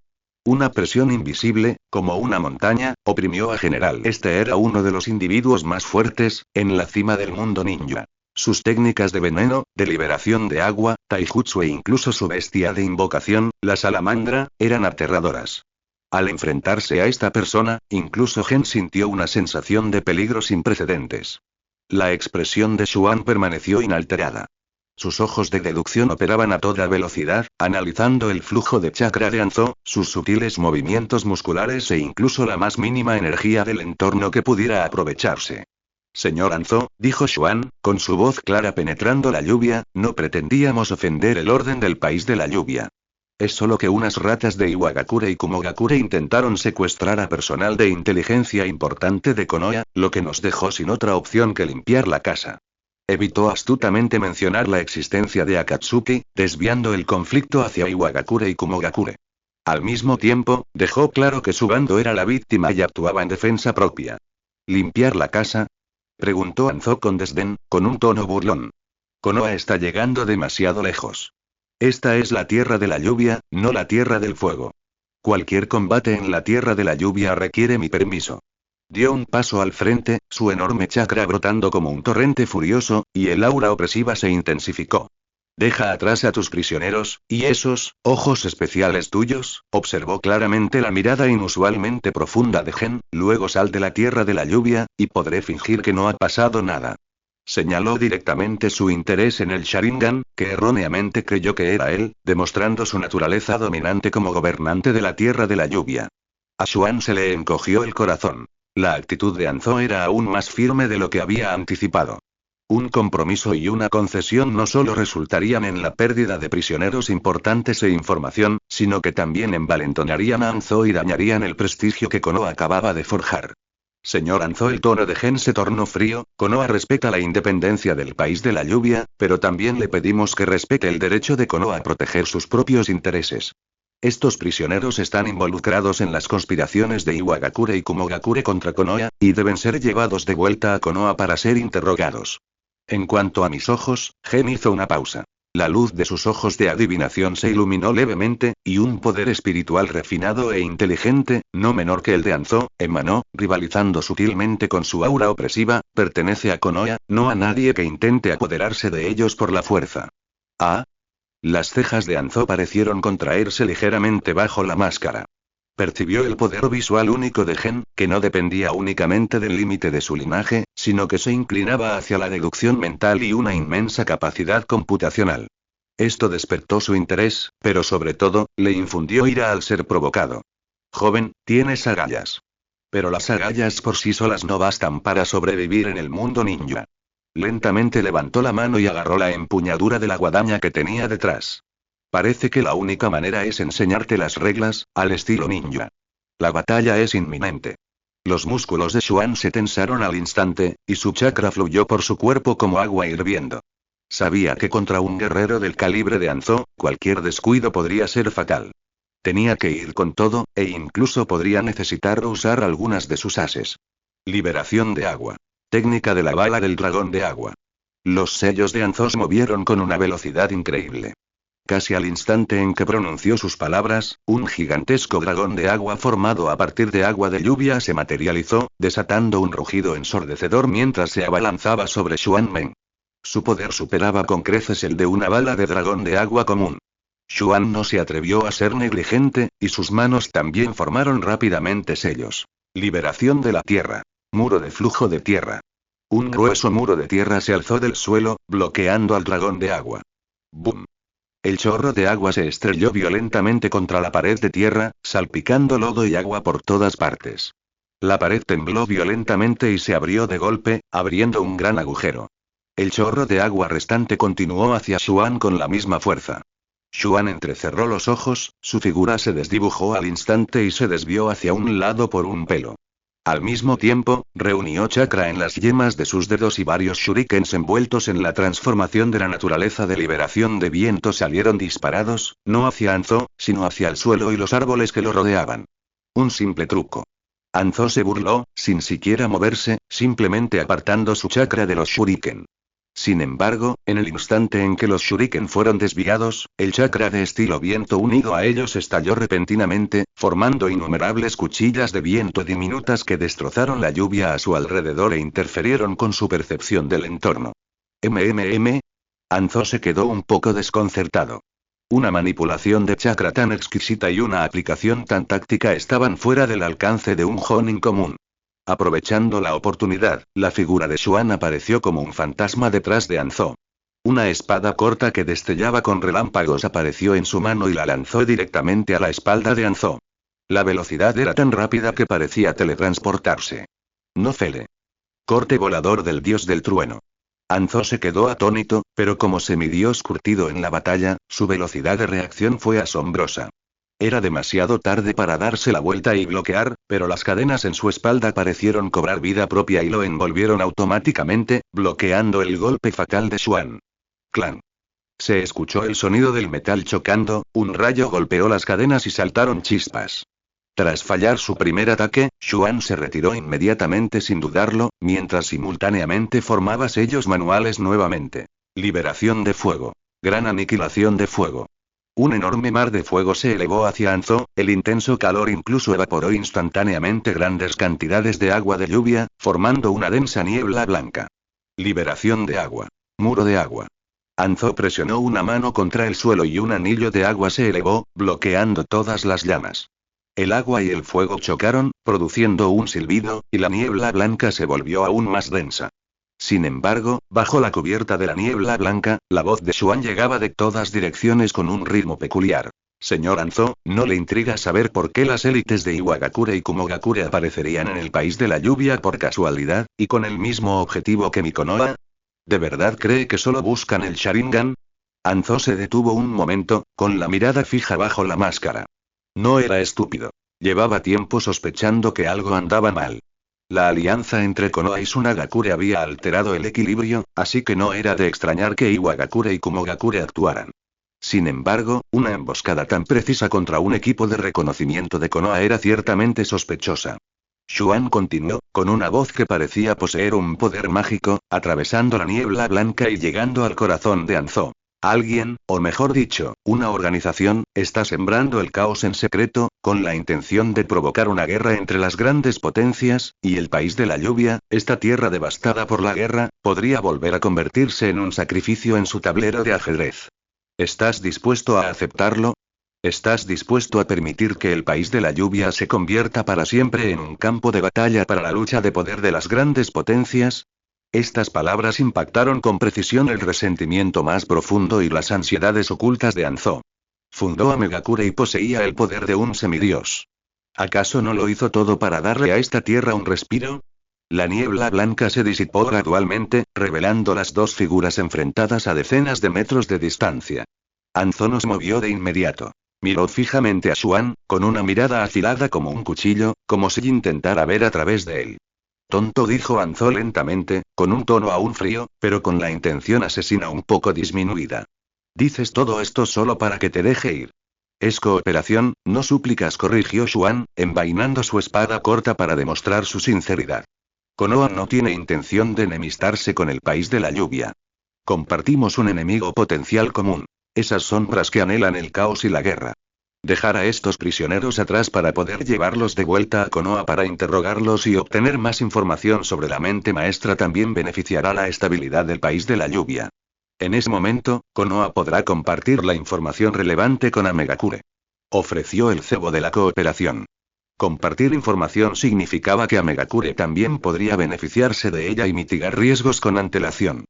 Una presión invisible, como una montaña, oprimió a General. Este era uno de los individuos más fuertes, en la cima del mundo ninja. Sus técnicas de veneno, de liberación de agua, taijutsu e incluso su bestia de invocación, la salamandra, eran aterradoras. Al enfrentarse a esta persona, incluso Gen sintió una sensación de peligro sin precedentes. La expresión de Xuan permaneció inalterada. Sus ojos de deducción operaban a toda velocidad, analizando el flujo de chakra de Anzó, sus sutiles movimientos musculares e incluso la más mínima energía del entorno que pudiera aprovecharse. Señor Anzó, dijo Xuan, con su voz clara penetrando la lluvia, no pretendíamos ofender el orden del país de la lluvia. Es solo que unas ratas de Iwagakure y Kumogakure intentaron secuestrar a personal de inteligencia importante de Konoha, lo que nos dejó sin otra opción que limpiar la casa. Evitó astutamente mencionar la existencia de Akatsuki, desviando el conflicto hacia Iwagakure y Kumogakure. Al mismo tiempo, dejó claro que su bando era la víctima y actuaba en defensa propia. ¿Limpiar la casa?, preguntó Anzó con desdén, con un tono burlón. Konoha está llegando demasiado lejos. Esta es la tierra de la lluvia, no la tierra del fuego. Cualquier combate en la tierra de la lluvia requiere mi permiso. Dio un paso al frente, su enorme chakra brotando como un torrente furioso, y el aura opresiva se intensificó. Deja atrás a tus prisioneros, y esos ojos especiales tuyos, observó claramente la mirada inusualmente profunda de Gen, luego sal de la tierra de la lluvia, y podré fingir que no ha pasado nada. Señaló directamente su interés en el Sharingan, que erróneamente creyó que era él, demostrando su naturaleza dominante como gobernante de la tierra de la lluvia. A Xuan se le encogió el corazón. La actitud de Anzó era aún más firme de lo que había anticipado. Un compromiso y una concesión no solo resultarían en la pérdida de prisioneros importantes e información, sino que también envalentonarían a Anzó y dañarían el prestigio que Konoha acababa de forjar. Señor Anzó, el tono de Gen se tornó frío. Konoha respeta la independencia del país de la lluvia, pero también le pedimos que respete el derecho de Konoha a proteger sus propios intereses. Estos prisioneros están involucrados en las conspiraciones de Iwagakure y Kumogakure contra Konoha, y deben ser llevados de vuelta a Konoha para ser interrogados. En cuanto a mis ojos, Gen hizo una pausa. La luz de sus ojos de adivinación se iluminó levemente, y un poder espiritual refinado e inteligente, no menor que el de Anzó, emanó, rivalizando sutilmente con su aura opresiva. Pertenece a Konoha, no a nadie que intente apoderarse de ellos por la fuerza. ¿Ah? Las cejas de Anzó parecieron contraerse ligeramente bajo la máscara. Percibió el poder visual único de Gen, que no dependía únicamente del límite de su linaje, sino que se inclinaba hacia la deducción mental y una inmensa capacidad computacional. Esto despertó su interés, pero sobre todo, le infundió ira al ser provocado. Joven, tienes agallas. Pero las agallas por sí solas no bastan para sobrevivir en el mundo ninja. Lentamente levantó la mano y agarró la empuñadura de la guadaña que tenía detrás. Parece que la única manera es enseñarte las reglas, al estilo ninja. La batalla es inminente. Los músculos de Xuan se tensaron al instante, y su chakra fluyó por su cuerpo como agua hirviendo. Sabía que contra un guerrero del calibre de Anzó, cualquier descuido podría ser fatal. Tenía que ir con todo, e incluso podría necesitar usar algunas de sus ases. Liberación de agua. Técnica de la bala del dragón de agua. Los sellos de Anzó se movieron con una velocidad increíble. Casi al instante en que pronunció sus palabras, un gigantesco dragón de agua formado a partir de agua de lluvia se materializó, desatando un rugido ensordecedor mientras se abalanzaba sobre Xuan Meng. Su poder superaba con creces el de una bala de dragón de agua común. Xuan no se atrevió a ser negligente, y sus manos también formaron rápidamente sellos. Liberación de la tierra. Muro de flujo de tierra. Un grueso muro de tierra se alzó del suelo, bloqueando al dragón de agua. ¡Bum! El chorro de agua se estrelló violentamente contra la pared de tierra, salpicando lodo y agua por todas partes. La pared tembló violentamente y se abrió de golpe, abriendo un gran agujero. El chorro de agua restante continuó hacia Xuan con la misma fuerza. Xuan entrecerró los ojos, su figura se desdibujó al instante y se desvió hacia un lado por un pelo. Al mismo tiempo, reunió chakra en las yemas de sus dedos y varios shurikens envueltos en la transformación de la naturaleza de liberación de viento salieron disparados, no hacia Anzó, sino hacia el suelo y los árboles que lo rodeaban. Un simple truco. Anzó se burló, sin siquiera moverse, simplemente apartando su chakra de los shuriken. Sin embargo, en el instante en que los shuriken fueron desviados, el chakra de estilo viento unido a ellos estalló repentinamente, formando innumerables cuchillas de viento diminutas que destrozaron la lluvia a su alrededor e interferieron con su percepción del entorno. Anzó se quedó un poco desconcertado. Una manipulación de chakra tan exquisita y una aplicación tan táctica estaban fuera del alcance de un Jonin común. Aprovechando la oportunidad, la figura de Xuan apareció como un fantasma detrás de Anzó. Una espada corta que destellaba con relámpagos apareció en su mano y la lanzó directamente a la espalda de Anzó. La velocidad era tan rápida que parecía teletransportarse. No Fele. Corte volador del dios del trueno. Anzó se quedó atónito, pero como semidios curtido en la batalla, su velocidad de reacción fue asombrosa. Era demasiado tarde para darse la vuelta y bloquear, pero las cadenas en su espalda parecieron cobrar vida propia y lo envolvieron automáticamente, bloqueando el golpe fatal de Xuan. Clan. Se escuchó el sonido del metal chocando, un rayo golpeó las cadenas y saltaron chispas. Tras fallar su primer ataque, Xuan se retiró inmediatamente sin dudarlo, mientras simultáneamente formaba sellos manuales nuevamente. Liberación de fuego. Gran aniquilación de fuego. Un enorme mar de fuego se elevó hacia Anzó, el intenso calor incluso evaporó instantáneamente grandes cantidades de agua de lluvia, formando una densa niebla blanca. Liberación de agua. Muro de agua. Anzó presionó una mano contra el suelo y un anillo de agua se elevó, bloqueando todas las llamas. El agua y el fuego chocaron, produciendo un silbido, y la niebla blanca se volvió aún más densa. Sin embargo, bajo la cubierta de la niebla blanca, la voz de Xuan llegaba de todas direcciones con un ritmo peculiar. Señor Anzó, ¿no le intriga saber por qué las élites de Iwagakure y Kumogakure aparecerían en el país de la lluvia por casualidad, y con el mismo objetivo que mi Konoha? ¿De verdad cree que solo buscan el Sharingan? Anzó se detuvo un momento, con la mirada fija bajo la máscara. No era estúpido. Llevaba tiempo sospechando que algo andaba mal. La alianza entre Konoha y Tsunagakure había alterado el equilibrio, así que no era de extrañar que Iwagakure y Kumogakure actuaran. Sin embargo, una emboscada tan precisa contra un equipo de reconocimiento de Konoha era ciertamente sospechosa. Xuan continuó, con una voz que parecía poseer un poder mágico, atravesando la niebla blanca y llegando al corazón de Anzó. Alguien, o mejor dicho, una organización, está sembrando el caos en secreto, con la intención de provocar una guerra entre las grandes potencias, y el país de la lluvia, esta tierra devastada por la guerra, podría volver a convertirse en un sacrificio en su tablero de ajedrez. ¿Estás dispuesto a aceptarlo? ¿Estás dispuesto a permitir que el país de la lluvia se convierta para siempre en un campo de batalla para la lucha de poder de las grandes potencias? Estas palabras impactaron con precisión el resentimiento más profundo y las ansiedades ocultas de Anzó. Fundó a Megakure y poseía el poder de un semidios. ¿Acaso no lo hizo todo para darle a esta tierra un respiro? La niebla blanca se disipó gradualmente, revelando las dos figuras enfrentadas a decenas de metros de distancia. Anzó nos movió de inmediato. Miró fijamente a Xuan, con una mirada afilada como un cuchillo, como si intentara ver a través de él. Tonto, dijo Anzó lentamente, con un tono aún frío, pero con la intención asesina un poco disminuida. Dices todo esto solo para que te deje ir. Es cooperación, no súplicas, corrigió Xuan, envainando su espada corta para demostrar su sinceridad. Konoha no tiene intención de enemistarse con el país de la lluvia. Compartimos un enemigo potencial común. Esas sombras que anhelan el caos y la guerra. Dejar a estos prisioneros atrás para poder llevarlos de vuelta a Konoha para interrogarlos y obtener más información sobre la mente maestra también beneficiará la estabilidad del país de la lluvia. En ese momento, Konoha podrá compartir la información relevante con Amegakure. Ofreció el cebo de la cooperación. Compartir información significaba que Amegakure también podría beneficiarse de ella y mitigar riesgos con antelación.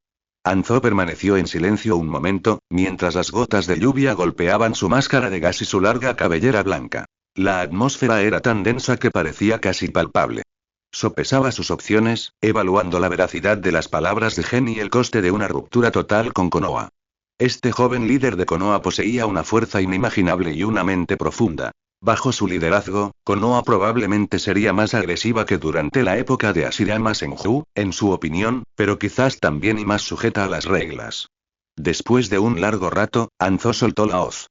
Anzó permaneció en silencio un momento, mientras las gotas de lluvia golpeaban su máscara de gas y su larga cabellera blanca. La atmósfera era tan densa que parecía casi palpable. Sopesaba sus opciones, evaluando la veracidad de las palabras de Gen y el coste de una ruptura total con Konoha. Este joven líder de Konoha poseía una fuerza inimaginable y una mente profunda. Bajo su liderazgo, Konoha probablemente sería más agresiva que durante la época de Hashirama Senju, en su opinión, pero quizás también y más sujeta a las reglas. Después de un largo rato, Anzó soltó la hoz.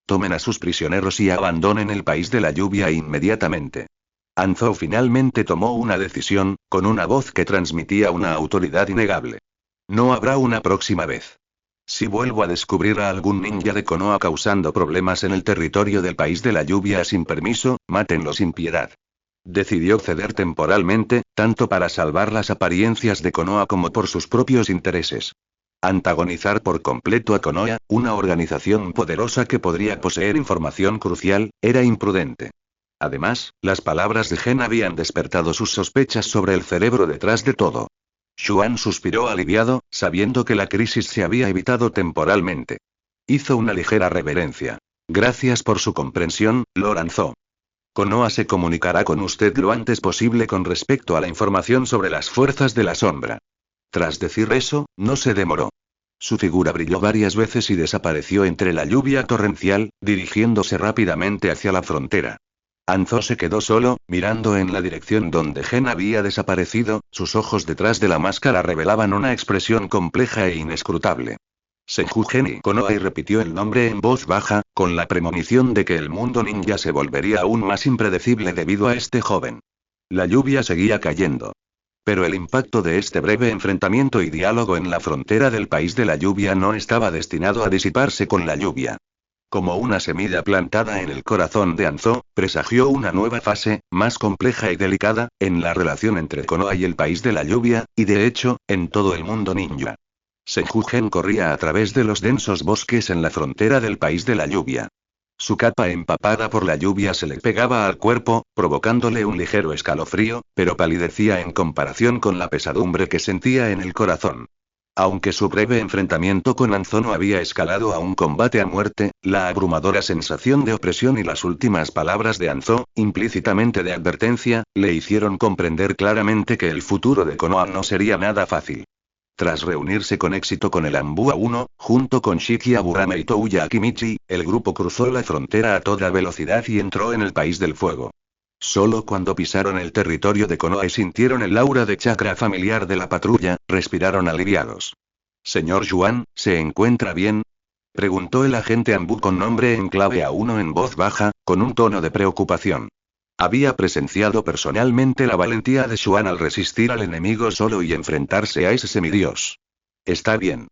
Tomen a sus prisioneros y abandonen el país de la lluvia inmediatamente. Anzó finalmente tomó una decisión, con una voz que transmitía una autoridad innegable. No habrá una próxima vez. Si vuelvo a descubrir a algún ninja de Konoha causando problemas en el territorio del país de la lluvia sin permiso, mátenlo sin piedad. Decidió ceder temporalmente, tanto para salvar las apariencias de Konoha como por sus propios intereses. Antagonizar por completo a Konoha, una organización poderosa que podría poseer información crucial, era imprudente. Además, las palabras de Gen habían despertado sus sospechas sobre el cerebro detrás de todo. Xuan suspiró aliviado, sabiendo que la crisis se había evitado temporalmente. Hizo una ligera reverencia. Gracias por su comprensión, Lord Anzo. Konoha se comunicará con usted lo antes posible con respecto a la información sobre las fuerzas de la sombra. Tras decir eso, no se demoró. Su figura brilló varias veces y desapareció entre la lluvia torrencial, dirigiéndose rápidamente hacia la frontera. Anzo se quedó solo, mirando en la dirección donde Gen había desaparecido, sus ojos detrás de la máscara revelaban una expresión compleja e inescrutable. Senju Geni Konoha y repitió el nombre en voz baja, con la premonición de que el mundo ninja se volvería aún más impredecible debido a este joven. La lluvia seguía cayendo. Pero el impacto de este breve enfrentamiento y diálogo en la frontera del país de la lluvia no estaba destinado a disiparse con la lluvia. Como una semilla plantada en el corazón de Anzo, presagió una nueva fase, más compleja y delicada, en la relación entre Konoha y el país de la lluvia, y de hecho, en todo el mundo ninja. Senju Gen corría a través de los densos bosques en la frontera del país de la lluvia. Su capa empapada por la lluvia se le pegaba al cuerpo, provocándole un ligero escalofrío, pero palidecía en comparación con la pesadumbre que sentía en el corazón. Aunque su breve enfrentamiento con Anzo no había escalado a un combate a muerte, la abrumadora sensación de opresión y las últimas palabras de Anzo, implícitamente de advertencia, le hicieron comprender claramente que el futuro de Konoha no sería nada fácil. Tras reunirse con éxito con el Ambua 1, junto con Shiki Aburame y Touya Akimichi, el grupo cruzó la frontera a toda velocidad y entró en el País del Fuego. Solo cuando pisaron el territorio de Konoha y sintieron el aura de chakra familiar de la patrulla, respiraron aliviados. «Señor Yuan, ¿se encuentra bien?», preguntó el agente Ambu con nombre en clave A1 en voz baja, con un tono de preocupación. Había presenciado personalmente la valentía de Xuan al resistir al enemigo solo y enfrentarse a ese semidios. «Está bien».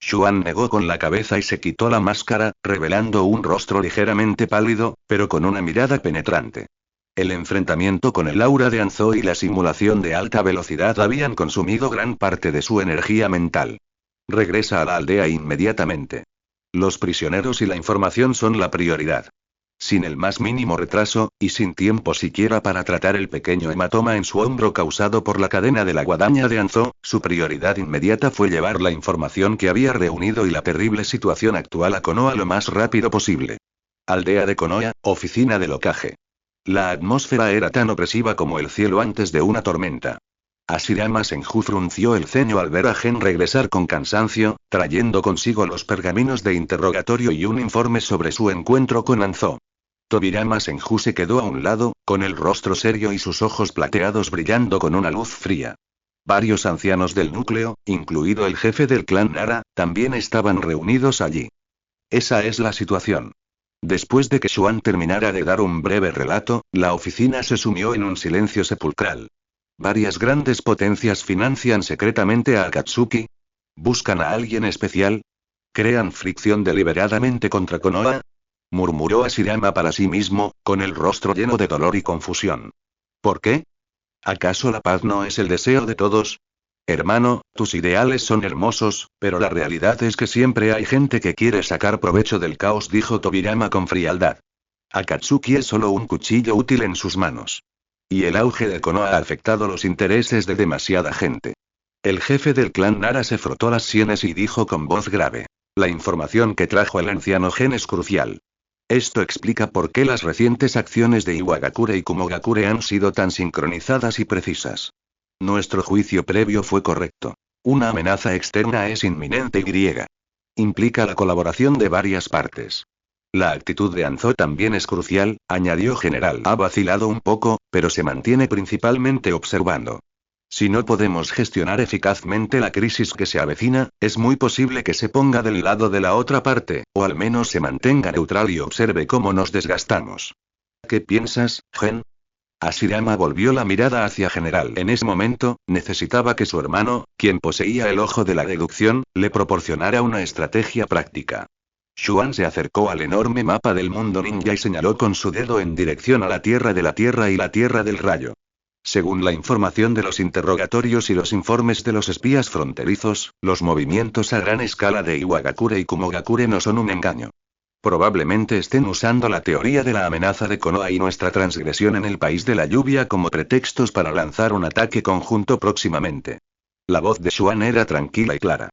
Xuan negó con la cabeza y se quitó la máscara, revelando un rostro ligeramente pálido, pero con una mirada penetrante. El enfrentamiento con el aura de Anzo y la simulación de alta velocidad habían consumido gran parte de su energía mental. «Regresa a la aldea inmediatamente. Los prisioneros y la información son la prioridad». Sin el más mínimo retraso, y sin tiempo siquiera para tratar el pequeño hematoma en su hombro causado por la cadena de la guadaña de Anzo, su prioridad inmediata fue llevar la información que había reunido y la terrible situación actual a Konoha lo más rápido posible. Aldea de Konoha, oficina del Hokage. La atmósfera era tan opresiva como el cielo antes de una tormenta. Hashirama Senju frunció el ceño al ver a Gen regresar con cansancio, trayendo consigo los pergaminos de interrogatorio y un informe sobre su encuentro con Anzo. Tobirama Senju se quedó a un lado, con el rostro serio y sus ojos plateados brillando con una luz fría. Varios ancianos del núcleo, incluido el jefe del clan Nara, también estaban reunidos allí. Esa es la situación. Después de que Xuan terminara de dar un breve relato, la oficina se sumió en un silencio sepulcral. Varias grandes potencias financian secretamente a Akatsuki. ¿Buscan a alguien especial? ¿Crean fricción deliberadamente contra Konoha?, murmuró Hashirama para sí mismo, con el rostro lleno de dolor y confusión. ¿Por qué? ¿Acaso la paz no es el deseo de todos? Hermano, tus ideales son hermosos, pero la realidad es que siempre hay gente que quiere sacar provecho del caos, dijo Tobirama con frialdad. Akatsuki es solo un cuchillo útil en sus manos. Y el auge de Konoha ha afectado los intereses de demasiada gente. El jefe del clan Nara se frotó las sienes y dijo con voz grave. La información que trajo el anciano Gen es crucial. Esto explica por qué las recientes acciones de Iwagakure y Kumogakure han sido tan sincronizadas y precisas. Nuestro juicio previo fue correcto. Una amenaza externa es inminente y implica la colaboración de varias partes. La actitud de Anzo también es crucial, añadió General. Ha vacilado un poco, pero se mantiene principalmente observando. Si no podemos gestionar eficazmente la crisis que se avecina, es muy posible que se ponga del lado de la otra parte, o al menos se mantenga neutral y observe cómo nos desgastamos. ¿Qué piensas, Gen? Hashirama volvió la mirada hacia General. En ese momento, necesitaba que su hermano, quien poseía el ojo de la deducción, le proporcionara una estrategia práctica. Xuan se acercó al enorme mapa del mundo ninja y señaló con su dedo en dirección a la Tierra de la Tierra y la Tierra del Rayo. Según la información de los interrogatorios y los informes de los espías fronterizos, los movimientos a gran escala de Iwagakure y Kumogakure no son un engaño. Probablemente estén usando la teoría de la amenaza de Konoha y nuestra transgresión en el país de la lluvia como pretextos para lanzar un ataque conjunto próximamente. La voz de Xuan era tranquila y clara.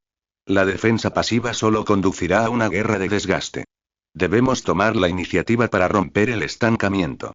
La defensa pasiva solo conducirá a una guerra de desgaste. Debemos tomar la iniciativa para romper el estancamiento.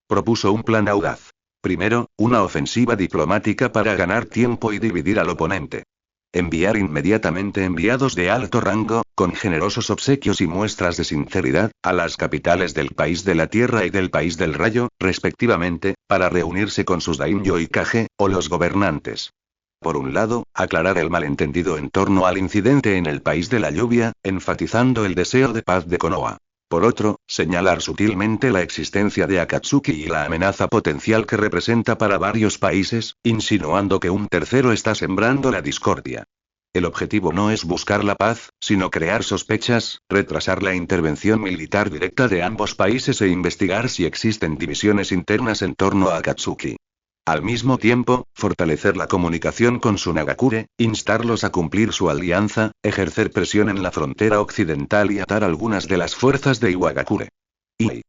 Propuso un plan audaz. Primero, una ofensiva diplomática para ganar tiempo y dividir al oponente. Enviar inmediatamente enviados de alto rango, con generosos obsequios y muestras de sinceridad, a las capitales del país de la Tierra y del país del Rayo, respectivamente, para reunirse con sus daimyo y kage, o los gobernantes. Por un lado, aclarar el malentendido en torno al incidente en el país de la lluvia, enfatizando el deseo de paz de Konoha. Por otro, señalar sutilmente la existencia de Akatsuki y la amenaza potencial que representa para varios países, insinuando que un tercero está sembrando la discordia. El objetivo no es buscar la paz, sino crear sospechas, retrasar la intervención militar directa de ambos países e investigar si existen divisiones internas en torno a Akatsuki. Al mismo tiempo, fortalecer la comunicación con Sunagakure, instarlos a cumplir su alianza, ejercer presión en la frontera occidental y atar algunas de las fuerzas de Iwagakure. Y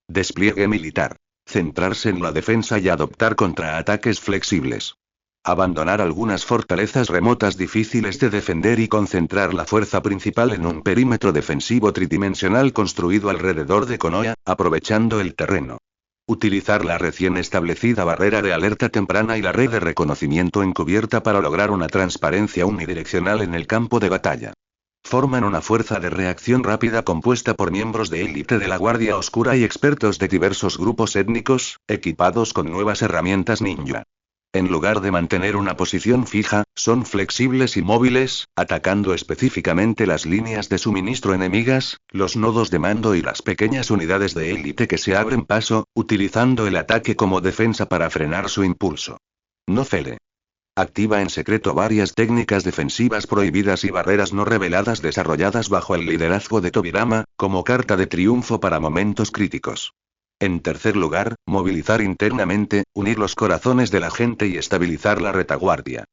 despliegue militar. Centrarse en la defensa y adoptar contraataques flexibles. Abandonar algunas fortalezas remotas difíciles de defender y concentrar la fuerza principal en un perímetro defensivo tridimensional construido alrededor de Konoha, aprovechando el terreno. Utilizar la recién establecida barrera de alerta temprana y la red de reconocimiento encubierta para lograr una transparencia unidireccional en el campo de batalla. Forman una fuerza de reacción rápida compuesta por miembros de élite de la Guardia Oscura y expertos de diversos grupos étnicos, equipados con nuevas herramientas ninja. En lugar de mantener una posición fija, son flexibles y móviles, atacando específicamente las líneas de suministro enemigas, los nodos de mando y las pequeñas unidades de élite que se abren paso, utilizando el ataque como defensa para frenar su impulso. No cede. Activa en secreto varias técnicas defensivas prohibidas y barreras no reveladas desarrolladas bajo el liderazgo de Tobirama, como carta de triunfo para momentos críticos. En tercer lugar, movilizar internamente, unir los corazones de la gente y estabilizar la retaguardia.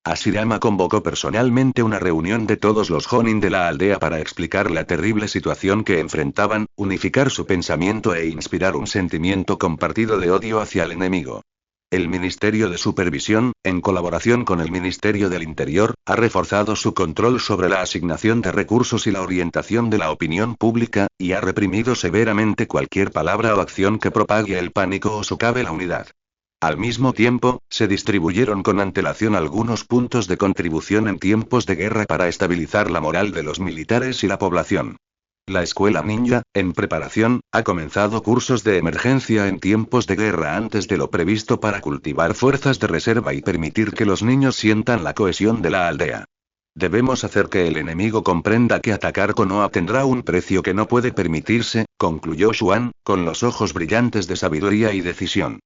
Hashirama convocó personalmente una reunión de todos los Jonin de la aldea para explicar la terrible situación que enfrentaban, unificar su pensamiento e inspirar un sentimiento compartido de odio hacia el enemigo. El Ministerio de Supervisión, en colaboración con el Ministerio del Interior, ha reforzado su control sobre la asignación de recursos y la orientación de la opinión pública, y ha reprimido severamente cualquier palabra o acción que propague el pánico o socave la unidad. Al mismo tiempo, se distribuyeron con antelación algunos puntos de contribución en tiempos de guerra para estabilizar la moral de los militares y la población. La escuela ninja, en preparación, ha comenzado cursos de emergencia en tiempos de guerra antes de lo previsto para cultivar fuerzas de reserva y permitir que los niños sientan la cohesión de la aldea. Debemos hacer que el enemigo comprenda que atacar Konoha tendrá un precio que no puede permitirse, concluyó Xuan, con los ojos brillantes de sabiduría y decisión.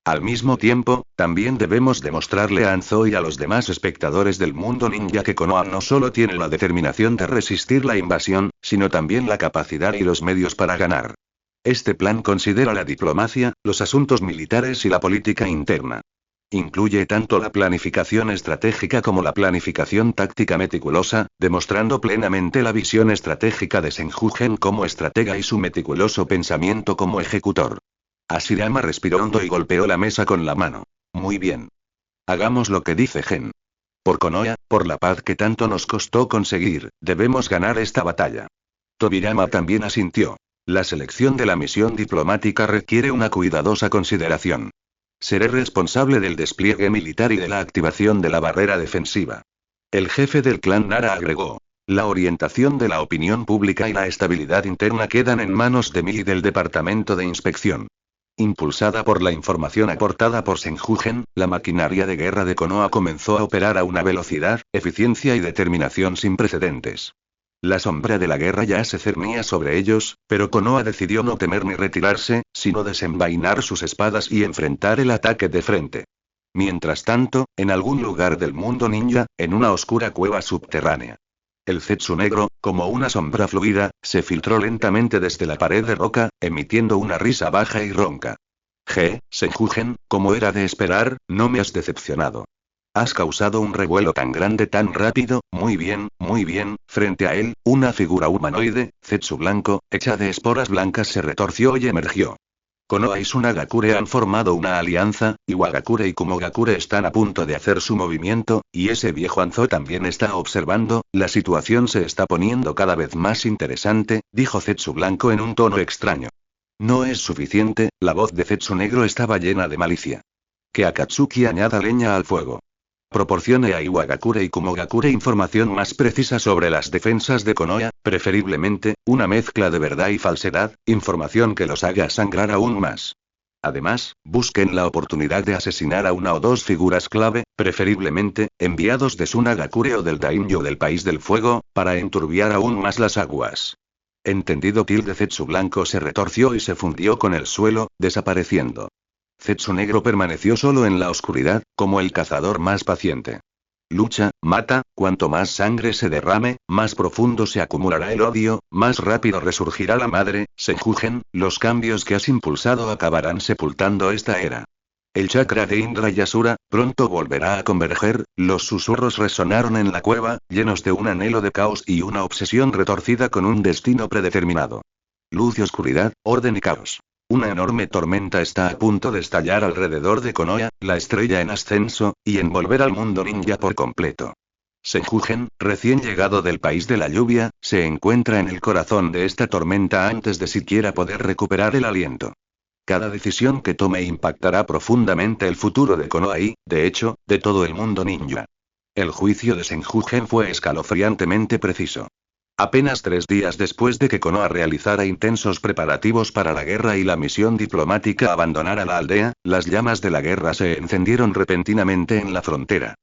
Al mismo tiempo, también debemos demostrarle a Anzo y a los demás espectadores del mundo ninja que Konoha no solo tiene la determinación de resistir la invasión, sino también la capacidad y los medios para ganar. Este plan considera la diplomacia, los asuntos militares y la política interna. Incluye tanto la planificación estratégica como la planificación táctica meticulosa, demostrando plenamente la visión estratégica de Senju Gen como estratega y su meticuloso pensamiento como ejecutor. Hashirama respiró hondo y golpeó la mesa con la mano. Muy bien. Hagamos lo que dice Gen. Por Konoha, por la paz que tanto nos costó conseguir, debemos ganar esta batalla. Tobirama también asintió. La selección de la misión diplomática requiere una cuidadosa consideración. Seré responsable del despliegue militar y de la activación de la barrera defensiva. El jefe del clan Nara agregó. La orientación de la opinión pública y la estabilidad interna quedan en manos de mí y del Departamento de Inspección. Impulsada por la información aportada por Senju Gen, la maquinaria de guerra de Konoha comenzó a operar a una velocidad, eficiencia y determinación sin precedentes. La sombra de la guerra ya se cernía sobre ellos, pero Konoha decidió no temer ni retirarse, sino desenvainar sus espadas y enfrentar el ataque de frente. Mientras tanto, en algún lugar del mundo ninja, en una oscura cueva subterránea. El Zetsu negro, como una sombra fluida, se filtró lentamente desde la pared de roca, emitiendo una risa baja y ronca. Senjugen, como era de esperar, no me has decepcionado. Has causado un revuelo tan grande tan rápido, muy bien, frente a él, una figura humanoide, Zetsu blanco, hecha de esporas blancas se retorció y emergió. Konoha y Tsunagakure han formado una alianza, Iwagakure y Kumogakure están a punto de hacer su movimiento, y ese viejo Anzo también está observando, la situación se está poniendo cada vez más interesante, dijo Zetsu blanco en un tono extraño. No es suficiente, la voz de Zetsu negro estaba llena de malicia. Que Akatsuki añada leña al fuego. Proporcione a Iwagakure y Kumogakure información más precisa sobre las defensas de Konoha, preferiblemente, una mezcla de verdad y falsedad, información que los haga sangrar aún más. Además, busquen la oportunidad de asesinar a una o dos figuras clave, preferiblemente, enviados de Tsunagakure o del Daimyo del País del Fuego, para enturbiar aún más las aguas. Entendido. Zetsu blanco se retorció y se fundió con el suelo, desapareciendo. Zetsu negro permaneció solo en la oscuridad, como el cazador más paciente. Lucha, mata, cuanto más sangre se derrame, más profundo se acumulará el odio, más rápido resurgirá la madre, Senjugen, los cambios que has impulsado acabarán sepultando esta era. El chakra de Indra y Asura, pronto volverá a converger, los susurros resonaron en la cueva, llenos de un anhelo de caos y una obsesión retorcida con un destino predeterminado. Luz y oscuridad, orden y caos. Una enorme tormenta está a punto de estallar alrededor de Konoha, la estrella en ascenso, y envolver al mundo ninja por completo. Senjugen, recién llegado del país de la lluvia, se encuentra en el corazón de esta tormenta antes de siquiera poder recuperar el aliento. Cada decisión que tome impactará profundamente el futuro de Konoha y, de hecho, de todo el mundo ninja. El juicio de Senjugen fue escalofriantemente preciso. Apenas 3 días después de que Konoha realizara intensos preparativos para la guerra y la misión diplomática abandonara la aldea, las llamas de la guerra se encendieron repentinamente en la frontera.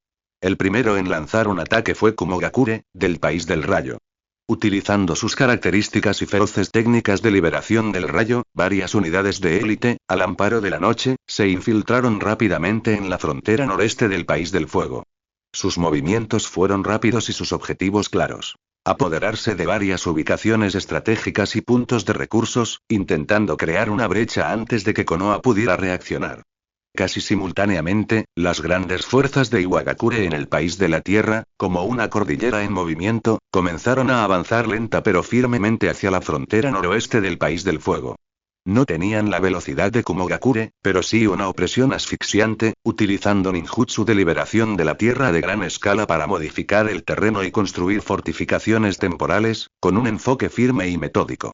El primero en lanzar un ataque fue Kumogakure, del País del Rayo. Utilizando sus características y feroces técnicas de liberación del rayo, varias unidades de élite, al amparo de la noche, se infiltraron rápidamente en la frontera noreste del País del Fuego. Sus movimientos fueron rápidos y sus objetivos claros. Apoderarse de varias ubicaciones estratégicas y puntos de recursos, intentando crear una brecha antes de que Konoha pudiera reaccionar. Casi simultáneamente, las grandes fuerzas de Iwagakure en el País de la Tierra, como una cordillera en movimiento, comenzaron a avanzar lenta pero firmemente hacia la frontera noroeste del País del Fuego. No tenían la velocidad de Kumogakure, pero sí una opresión asfixiante, utilizando ninjutsu de liberación de la tierra de gran escala para modificar el terreno y construir fortificaciones temporales, con un enfoque firme y metódico.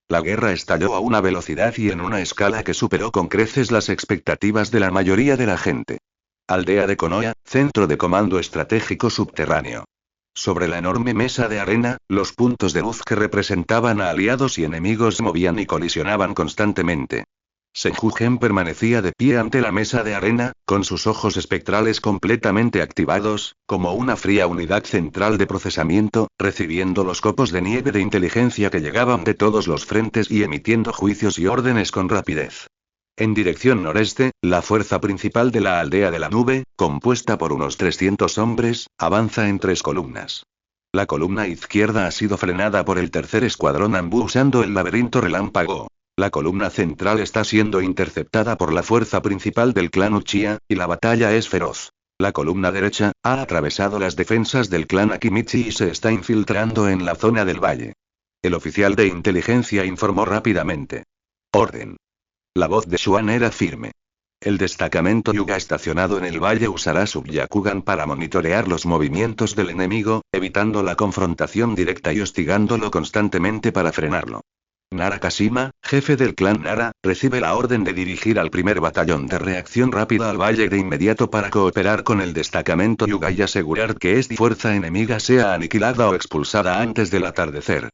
La guerra estalló a una velocidad y en una escala que superó con creces las expectativas de la mayoría de la gente. Aldea de Konoha, centro de comando estratégico subterráneo. Sobre la enorme mesa de arena, los puntos de luz que representaban a aliados y enemigos se movían y colisionaban constantemente. Senjugen permanecía de pie ante la mesa de arena, con sus ojos espectrales completamente activados, como una fría unidad central de procesamiento, recibiendo los copos de nieve de inteligencia que llegaban de todos los frentes y emitiendo juicios y órdenes con rapidez. En dirección noreste, la fuerza principal de la aldea de la nube, compuesta por unos 300 hombres, avanza en 3 columnas. La columna izquierda ha sido frenada por el tercer escuadrón Anbu usando el laberinto relámpago. La columna central está siendo interceptada por la fuerza principal del clan Uchiha, y la batalla es feroz. La columna derecha, ha atravesado las defensas del clan Akimichi y se está infiltrando en la zona del valle. El oficial de inteligencia informó rápidamente. Orden. La voz de Shuan era firme. El destacamento Yuga estacionado en el valle usará su Byakugan para monitorear los movimientos del enemigo, evitando la confrontación directa y hostigándolo constantemente para frenarlo. Nara Kashima, jefe del clan Nara, recibe la orden de dirigir al primer batallón de reacción rápida al valle de inmediato para cooperar con el destacamento Yuga y asegurar que esta fuerza enemiga sea aniquilada o expulsada antes del atardecer.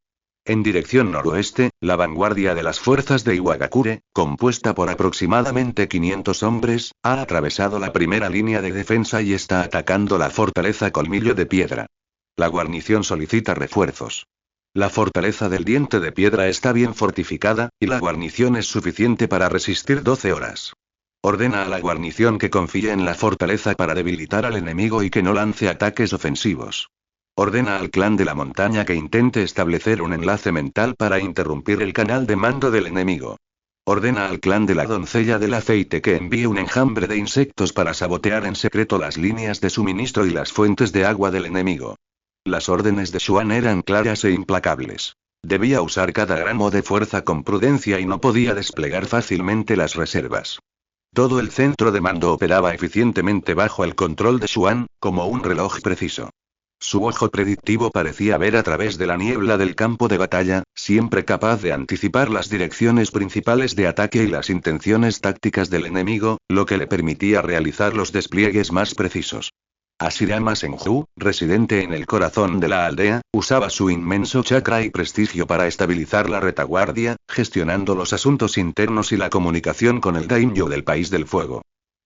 En dirección noroeste, la vanguardia de las fuerzas de Iwagakure, compuesta por aproximadamente 500 hombres, ha atravesado la primera línea de defensa y está atacando la fortaleza Colmillo de Piedra. La guarnición solicita refuerzos. La fortaleza del Diente de Piedra está bien fortificada, y la guarnición es suficiente para resistir 12 horas. Ordena a la guarnición que confíe en la fortaleza para debilitar al enemigo y que no lance ataques ofensivos. Ordena al clan de la montaña que intente establecer un enlace mental para interrumpir el canal de mando del enemigo. Ordena al clan de la doncella del aceite que envíe un enjambre de insectos para sabotear en secreto las líneas de suministro y las fuentes de agua del enemigo. Las órdenes de Xuan eran claras e implacables. Debía usar cada gramo de fuerza con prudencia y no podía desplegar fácilmente las reservas. Todo el centro de mando operaba eficientemente bajo el control de Xuan, como un reloj preciso. Su ojo predictivo parecía ver a través de la niebla del campo de batalla, siempre capaz de anticipar las direcciones principales de ataque y las intenciones tácticas del enemigo, lo que le permitía realizar los despliegues más precisos. Ashirama Senju, residente en el corazón de la aldea, usaba su inmenso chakra y prestigio para estabilizar la retaguardia, gestionando los asuntos internos y la comunicación con el daimyo del País del Fuego.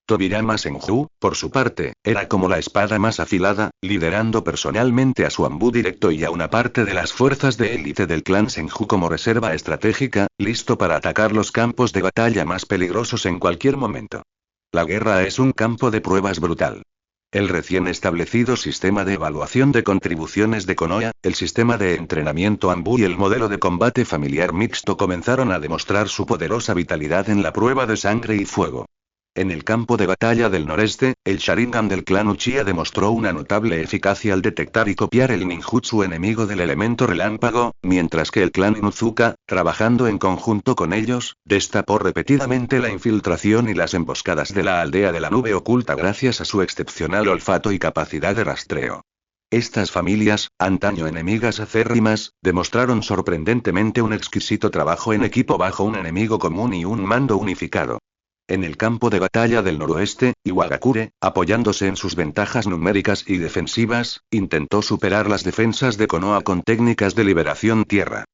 Tobirama Senju, por su parte, era como la espada más afilada, liderando personalmente a su Ambu directo y a una parte de las fuerzas de élite del clan Senju como reserva estratégica, listo para atacar los campos de batalla más peligrosos en cualquier momento. La guerra es un campo de pruebas brutal. El recién establecido sistema de evaluación de contribuciones de Konoha, el sistema de entrenamiento Ambu y el modelo de combate familiar mixto comenzaron a demostrar su poderosa vitalidad en la prueba de sangre y fuego. En el campo de batalla del noreste, el Sharingan del clan Uchiha demostró una notable eficacia al detectar y copiar el ninjutsu enemigo del elemento relámpago, mientras que el clan Inuzuka, trabajando en conjunto con ellos, destapó repetidamente la infiltración y las emboscadas de la aldea de la nube oculta gracias a su excepcional olfato y capacidad de rastreo. Estas familias, antaño enemigas acérrimas, demostraron sorprendentemente un exquisito trabajo en equipo bajo un enemigo común y un mando unificado. En el campo de batalla del noroeste, Iwagakure, apoyándose en sus ventajas numéricas y defensivas, intentó superar las defensas de Konoha con técnicas de liberación tierra.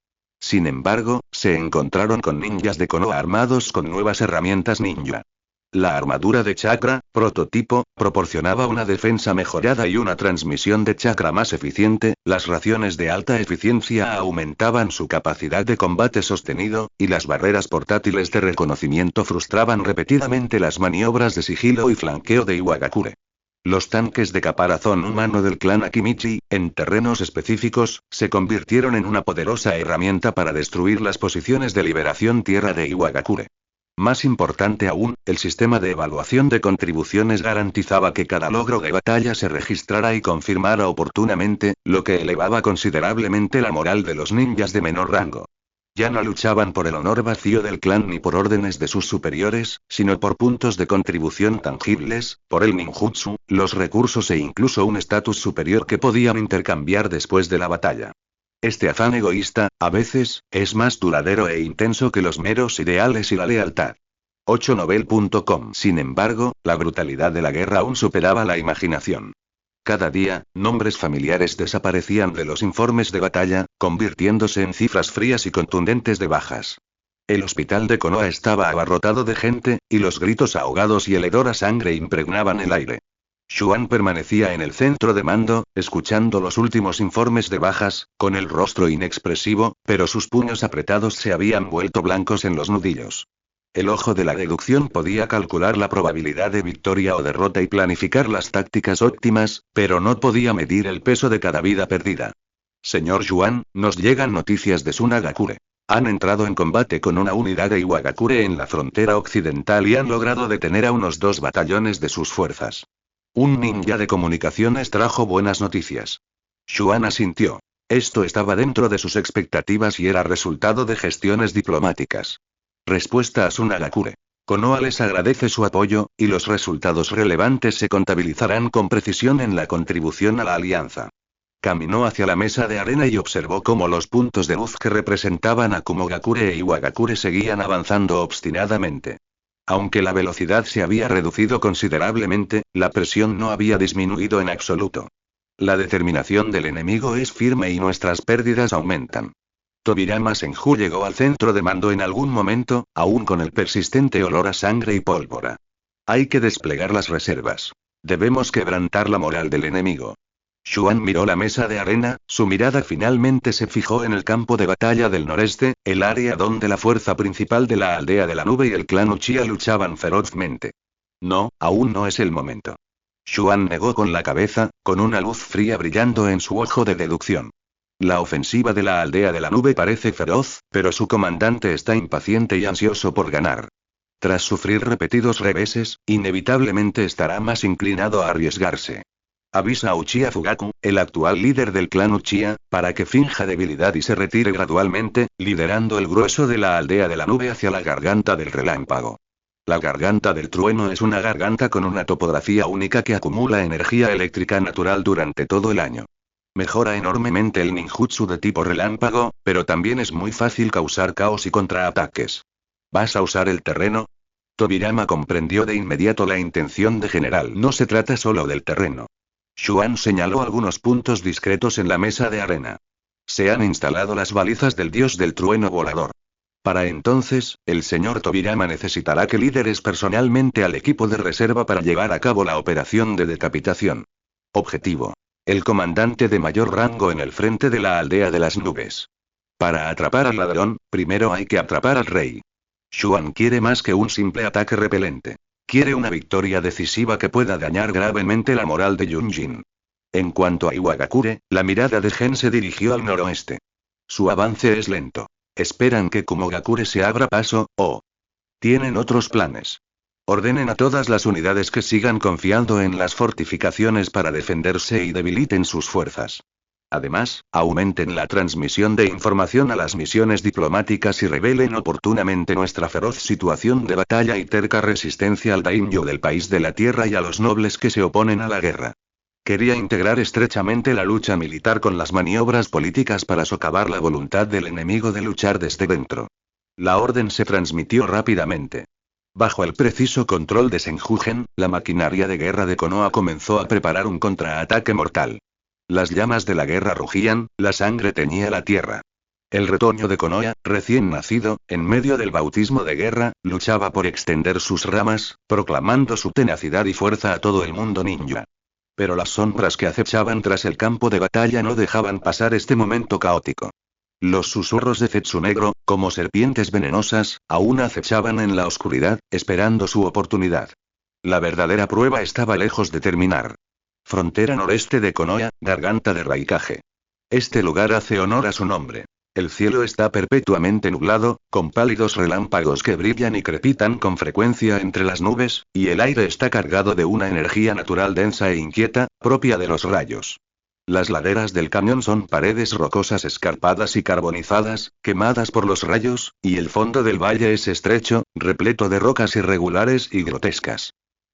Sin embargo, se encontraron con ninjas de Konoha armados con nuevas herramientas ninja. La armadura de chakra, prototipo, proporcionaba una defensa mejorada y una transmisión de chakra más eficiente, las raciones de alta eficiencia aumentaban su capacidad de combate sostenido, y las barreras portátiles de reconocimiento frustraban repetidamente las maniobras de sigilo y flanqueo de Iwagakure. Los tanques de caparazón humano del clan Akimichi, en terrenos específicos, se convirtieron en una poderosa herramienta para destruir las posiciones de liberación tierra de Iwagakure. Más importante aún, el sistema de evaluación de contribuciones garantizaba que cada logro de batalla se registrara y confirmara oportunamente, lo que elevaba considerablemente la moral de los ninjas de menor rango. Ya no luchaban por el honor vacío del clan ni por órdenes de sus superiores, sino por puntos de contribución tangibles, por el ninjutsu, los recursos e incluso un estatus superior que podían intercambiar después de la batalla. Este afán egoísta, a veces, es más duradero e intenso que los meros ideales y la lealtad. 8novel.com. Sin embargo, la brutalidad de la guerra aún superaba la imaginación. Cada día, nombres familiares desaparecían de los informes de batalla, convirtiéndose en cifras frías y contundentes de bajas. El hospital de Konoha estaba abarrotado de gente, y los gritos ahogados y el hedor a sangre impregnaban el aire. Xuan permanecía en el centro de mando, escuchando los últimos informes de bajas, con el rostro inexpresivo, pero sus puños apretados se habían vuelto blancos en los nudillos. El ojo de la deducción podía calcular la probabilidad de victoria o derrota y planificar las tácticas óptimas, pero no podía medir el peso de cada vida perdida. Señor Xuan, nos llegan noticias de Tsunagakure. Han entrado en combate con una unidad de Iwagakure en la frontera occidental y han logrado detener a unos 2 batallones de sus fuerzas. Un ninja de comunicaciones trajo buenas noticias. Xuan asintió. Esto estaba dentro de sus expectativas y era resultado de gestiones diplomáticas. Respuesta a Tsunagakure. Konoha les agradece su apoyo, y los resultados relevantes se contabilizarán con precisión en la contribución a la alianza. Caminó hacia la mesa de arena y observó cómo los puntos de luz que representaban a Kumogakure e Iwagakure seguían avanzando obstinadamente. Aunque la velocidad se había reducido considerablemente, la presión no había disminuido en absoluto. La determinación del enemigo es firme y nuestras pérdidas aumentan. Tobirama Senju llegó al centro de mando en algún momento, aún con el persistente olor a sangre y pólvora. Hay que desplegar las reservas. Debemos quebrantar la moral del enemigo. Xuan miró la mesa de arena, su mirada finalmente se fijó en el campo de batalla del noreste, el área donde la fuerza principal de la aldea de la nube y el clan Uchiha luchaban ferozmente. No, aún no es el momento. Xuan negó con la cabeza, con una luz fría brillando en su ojo de deducción. La ofensiva de la aldea de la nube parece feroz, pero su comandante está impaciente y ansioso por ganar. Tras sufrir repetidos reveses, inevitablemente estará más inclinado a arriesgarse. Avisa a Uchiha Fugaku, el actual líder del clan Uchiha, para que finja debilidad y se retire gradualmente, liderando el grueso de la aldea de la nube hacia la garganta del relámpago. La garganta del trueno es una garganta con una topografía única que acumula energía eléctrica natural durante todo el año. Mejora enormemente el ninjutsu de tipo relámpago, pero también es muy fácil causar caos y contraataques. ¿Vas a usar el terreno? Tobirama comprendió de inmediato la intención de general. No se trata solo del terreno. Xuan señaló algunos puntos discretos en la mesa de arena. Se han instalado las balizas del dios del trueno volador. Para entonces, el señor Tobirama necesitará que lideres personalmente al equipo de reserva para llevar a cabo la operación de decapitación. Objetivo: el comandante de mayor rango en el frente de la aldea de las nubes. Para atrapar al ladrón, primero hay que atrapar al rey. Xuan quiere más que un simple ataque repelente. Quiere una victoria decisiva que pueda dañar gravemente la moral de Yunjin. En cuanto a Iwagakure, la mirada de Gen se dirigió al noroeste. Su avance es lento. Esperan que Kumogakure se abra paso, o tienen otros planes. Ordenen a todas las unidades que sigan confiando en las fortificaciones para defenderse y debiliten sus fuerzas. Además, aumenten la transmisión de información a las misiones diplomáticas y revelen oportunamente nuestra feroz situación de batalla y terca resistencia al daimyo del país de la tierra y a los nobles que se oponen a la guerra. Quería integrar estrechamente la lucha militar con las maniobras políticas para socavar la voluntad del enemigo de luchar desde dentro. La orden se transmitió rápidamente. Bajo el preciso control de Senjugen, la maquinaria de guerra de Konoha comenzó a preparar un contraataque mortal. Las llamas de la guerra rugían, la sangre teñía la tierra. El retoño de Konoha, recién nacido, en medio del bautismo de guerra, luchaba por extender sus ramas, proclamando su tenacidad y fuerza a todo el mundo ninja. Pero las sombras que acechaban tras el campo de batalla no dejaban pasar este momento caótico. Los susurros de Zetsu Negro, como serpientes venenosas, aún acechaban en la oscuridad, esperando su oportunidad. La verdadera prueba estaba lejos de terminar. Frontera noreste de Konoha, garganta de Raikage. Este lugar hace honor a su nombre. El cielo está perpetuamente nublado, con pálidos relámpagos que brillan y crepitan con frecuencia entre las nubes, y el aire está cargado de una energía natural densa e inquieta, propia de los rayos. Las laderas del cañón son paredes rocosas escarpadas y carbonizadas, quemadas por los rayos, y el fondo del valle es estrecho, repleto de rocas irregulares y grotescas.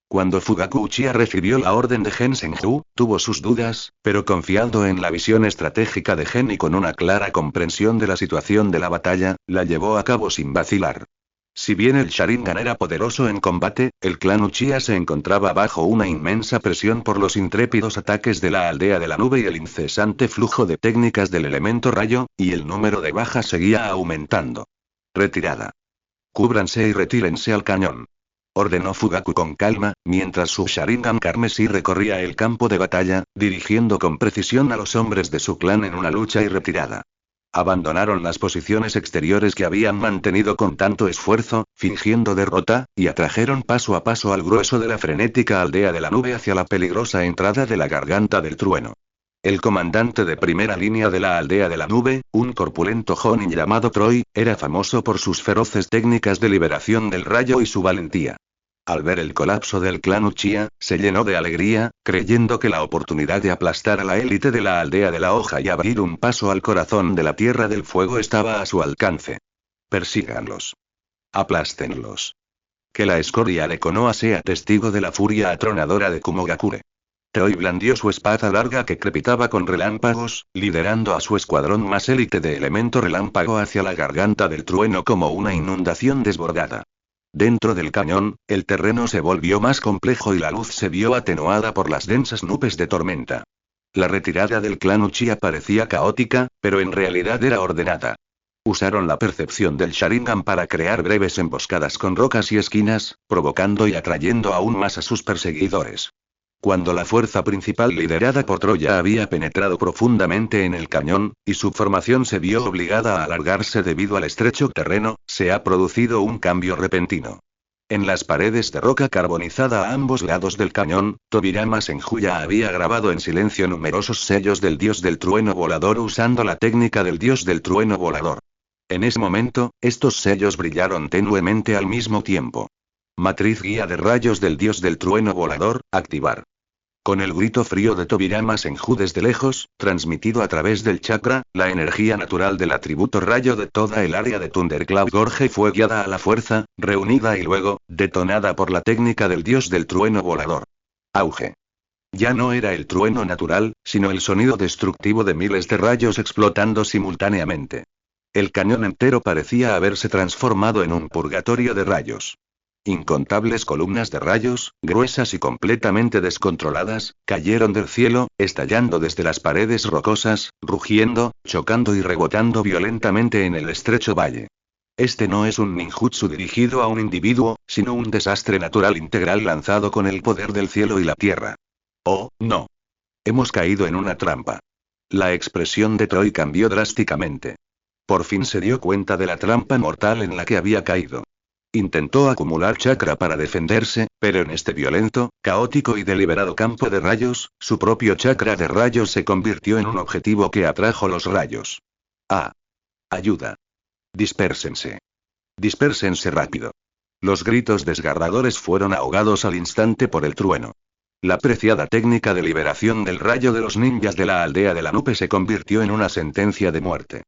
Cuando Fugaku Uchiha recibió la orden de Gen Senju, tuvo sus dudas, pero confiando en la visión estratégica de Gen y con una clara comprensión de la situación de la batalla, la llevó a cabo sin vacilar. Si bien el Sharingan era poderoso en combate, el clan Uchiha se encontraba bajo una inmensa presión por los intrépidos ataques de la aldea de la nube y el incesante flujo de técnicas del elemento rayo, y el número de bajas seguía aumentando. Retirada. Cúbranse y retírense al cañón. Ordenó Fugaku con calma, mientras su Sharingan carmesí recorría el campo de batalla, dirigiendo con precisión a los hombres de su clan en una lucha y retirada. Abandonaron las posiciones exteriores que habían mantenido con tanto esfuerzo, fingiendo derrota, y atrajeron paso a paso al grueso de la frenética aldea de la nube hacia la peligrosa entrada de la garganta del trueno. El comandante de primera línea de la aldea de la nube, un corpulento jonin llamado Troy, era famoso por sus feroces técnicas de liberación del rayo y su valentía. Al ver el colapso del clan Uchiha, se llenó de alegría, creyendo que la oportunidad de aplastar a la élite de la aldea de la hoja y abrir un paso al corazón de la tierra del fuego estaba a su alcance. Persíganlos. Aplástenlos. Que la escoria de Konoha sea testigo de la furia atronadora de Kumogakure. Troy blandió su espada larga que crepitaba con relámpagos, liderando a su escuadrón más élite de elemento relámpago hacia la garganta del trueno como una inundación desbordada. Dentro del cañón, el terreno se volvió más complejo y la luz se vio atenuada por las densas nubes de tormenta. La retirada del clan Uchiha parecía caótica, pero en realidad era ordenada. Usaron la percepción del Sharingan para crear breves emboscadas con rocas y esquinas, provocando y atrayendo aún más a sus perseguidores. Cuando la fuerza principal liderada por Troya había penetrado profundamente en el cañón, y su formación se vio obligada a alargarse debido al estrecho terreno, se ha producido un cambio repentino. En las paredes de roca carbonizada a ambos lados del cañón, Tobirama Senju ya había grabado en silencio numerosos sellos del dios del trueno volador usando la técnica del dios del trueno volador. En ese momento, estos sellos brillaron tenuemente al mismo tiempo. Matriz guía de rayos del dios del trueno volador, activar. Con el grito frío de Tobirama Senju desde lejos, transmitido a través del chakra, la energía natural del atributo rayo de toda el área de Thundercloud Gorge fue guiada a la fuerza, reunida y luego, detonada por la técnica del dios del trueno volador. Auge. Ya no era el trueno natural, sino el sonido destructivo de miles de rayos explotando simultáneamente. El cañón entero parecía haberse transformado en un purgatorio de rayos. Incontables columnas de rayos, gruesas y completamente descontroladas, cayeron del cielo, estallando desde las paredes rocosas, rugiendo, chocando y rebotando violentamente en el estrecho valle. Este no es un ninjutsu dirigido a un individuo, sino un desastre natural integral lanzado con el poder del cielo y la tierra. Oh, no. Hemos caído en una trampa. La expresión de Troy cambió drásticamente. Por fin se dio cuenta de la trampa mortal en la que había caído. Intentó acumular chakra para defenderse, pero en este violento, caótico y deliberado campo de rayos, su propio chakra de rayos se convirtió en un objetivo que atrajo los rayos. ¡Ah! ¡Ayuda! ¡Dispérsense! ¡Dispérsense rápido! Los gritos desgarradores fueron ahogados al instante por el trueno. La preciada técnica de liberación del rayo de los ninjas de la aldea de la nube se convirtió en una sentencia de muerte.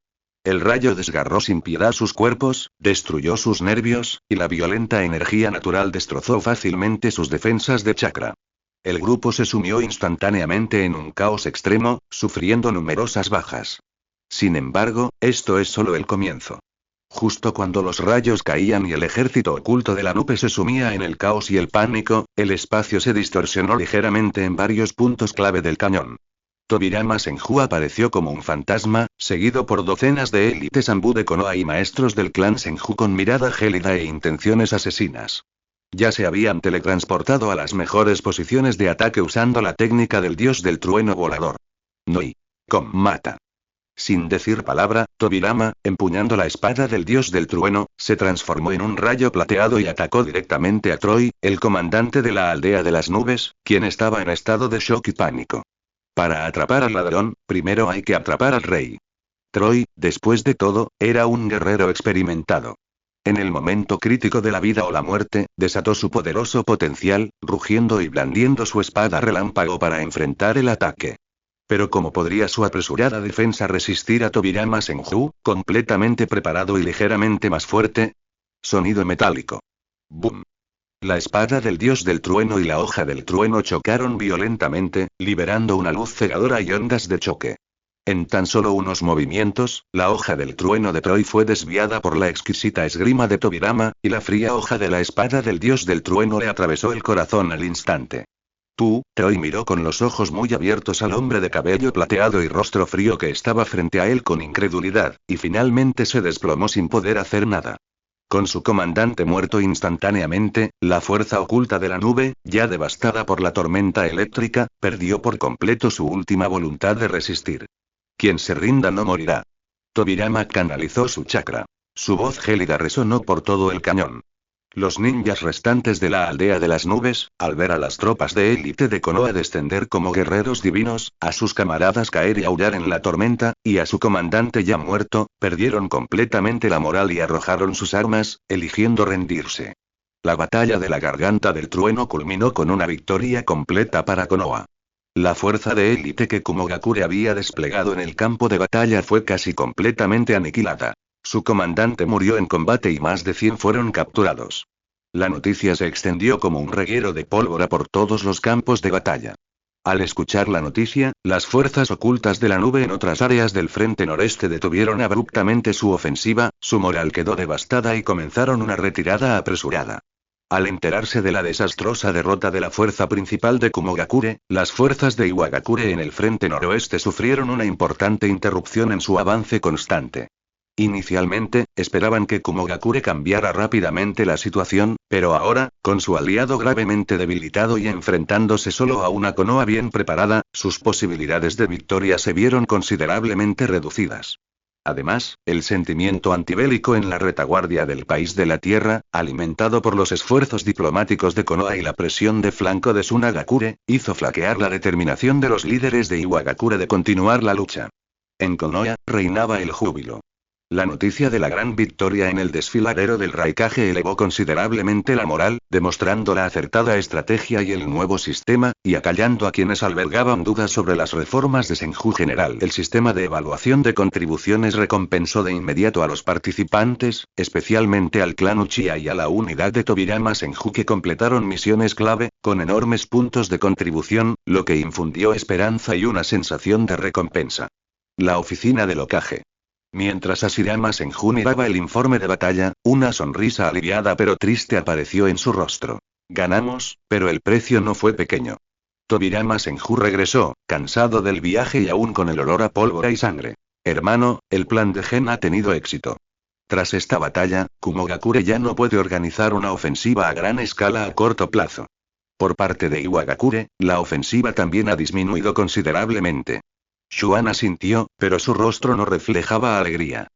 El rayo desgarró sin piedad sus cuerpos, destruyó sus nervios, y la violenta energía natural destrozó fácilmente sus defensas de chakra. El grupo se sumió instantáneamente en un caos extremo, sufriendo numerosas bajas. Sin embargo, esto es solo el comienzo. Justo cuando los rayos caían y el ejército oculto de la nube se sumía en el caos y el pánico, el espacio se distorsionó ligeramente en varios puntos clave del cañón. Tobirama Senju apareció como un fantasma, seguido por docenas de élites Anbu de Konoha y maestros del clan Senju con mirada gélida e intenciones asesinas. Ya se habían teletransportado a las mejores posiciones de ataque usando la técnica del dios del trueno volador. Noi. Mata. Sin decir palabra, Tobirama, empuñando la espada del dios del trueno, se transformó en un rayo plateado y atacó directamente a Troy, el comandante de la aldea de las nubes, quien estaba en estado de shock y pánico. Para atrapar al ladrón, primero hay que atrapar al rey. Troy, después de todo, era un guerrero experimentado. En el momento crítico de la vida o la muerte, desató su poderoso potencial, rugiendo y blandiendo su espada relámpago para enfrentar el ataque. Pero ¿cómo podría su apresurada defensa resistir a Tobirama Senju, completamente preparado y ligeramente más fuerte? Sonido metálico. ¡Bum! La espada del dios del trueno y la hoja del trueno chocaron violentamente, liberando una luz cegadora y ondas de choque. En tan solo unos movimientos, la hoja del trueno de Troy fue desviada por la exquisita esgrima de Tobirama, y la fría hoja de la espada del dios del trueno le atravesó el corazón al instante. Troy miró con los ojos muy abiertos al hombre de cabello plateado y rostro frío que estaba frente a él con incredulidad, y finalmente se desplomó sin poder hacer nada. Con su comandante muerto instantáneamente, la fuerza oculta de la nube, ya devastada por la tormenta eléctrica, perdió por completo su última voluntad de resistir. Quien se rinda no morirá. Tobirama canalizó su chakra. Su voz gélida resonó por todo el cañón. Los ninjas restantes de la aldea de las nubes, al ver a las tropas de élite de Konoha descender como guerreros divinos, a sus camaradas caer y aullar en la tormenta, y a su comandante ya muerto, perdieron completamente la moral y arrojaron sus armas, eligiendo rendirse. La batalla de la garganta del trueno culminó con una victoria completa para Konoha. La fuerza de élite que Kumogakure había desplegado en el campo de batalla fue casi completamente aniquilada. Su comandante murió en combate y más de 100 fueron capturados. La noticia se extendió como un reguero de pólvora por todos los campos de batalla. Al escuchar la noticia, las fuerzas ocultas de la nube en otras áreas del frente noreste detuvieron abruptamente su ofensiva, su moral quedó devastada y comenzaron una retirada apresurada. Al enterarse de la desastrosa derrota de la fuerza principal de Kumogakure, las fuerzas de Iwagakure en el frente noroeste sufrieron una importante interrupción en su avance constante. Inicialmente, esperaban que Kumogakure cambiara rápidamente la situación, pero ahora, con su aliado gravemente debilitado y enfrentándose solo a una Konoha bien preparada, sus posibilidades de victoria se vieron considerablemente reducidas. Además, el sentimiento antibélico en la retaguardia del país de la tierra, alimentado por los esfuerzos diplomáticos de Konoha y la presión de flanco de Tsunagakure, hizo flaquear la determinación de los líderes de Iwagakure de continuar la lucha. En Konoha, reinaba el júbilo. La noticia de la gran victoria en el desfiladero del Raikage elevó considerablemente la moral, demostrando la acertada estrategia y el nuevo sistema, y acallando a quienes albergaban dudas sobre las reformas de Senju General. El sistema de evaluación de contribuciones recompensó de inmediato a los participantes, especialmente al clan Uchiha y a la unidad de Tobirama Senju que completaron misiones clave, con enormes puntos de contribución, lo que infundió esperanza y una sensación de recompensa. La oficina del Hokage. Mientras Hashirama Senju miraba el informe de batalla, una sonrisa aliviada pero triste apareció en su rostro. Ganamos, pero el precio no fue pequeño. Tobirama Senju regresó, cansado del viaje y aún con el olor a pólvora y sangre. Hermano, el plan de Gen ha tenido éxito. Tras esta batalla, Kumogakure ya no puede organizar una ofensiva a gran escala a corto plazo. Por parte de Iwagakure, la ofensiva también ha disminuido considerablemente. Xuan asintió, pero su rostro no reflejaba alegría.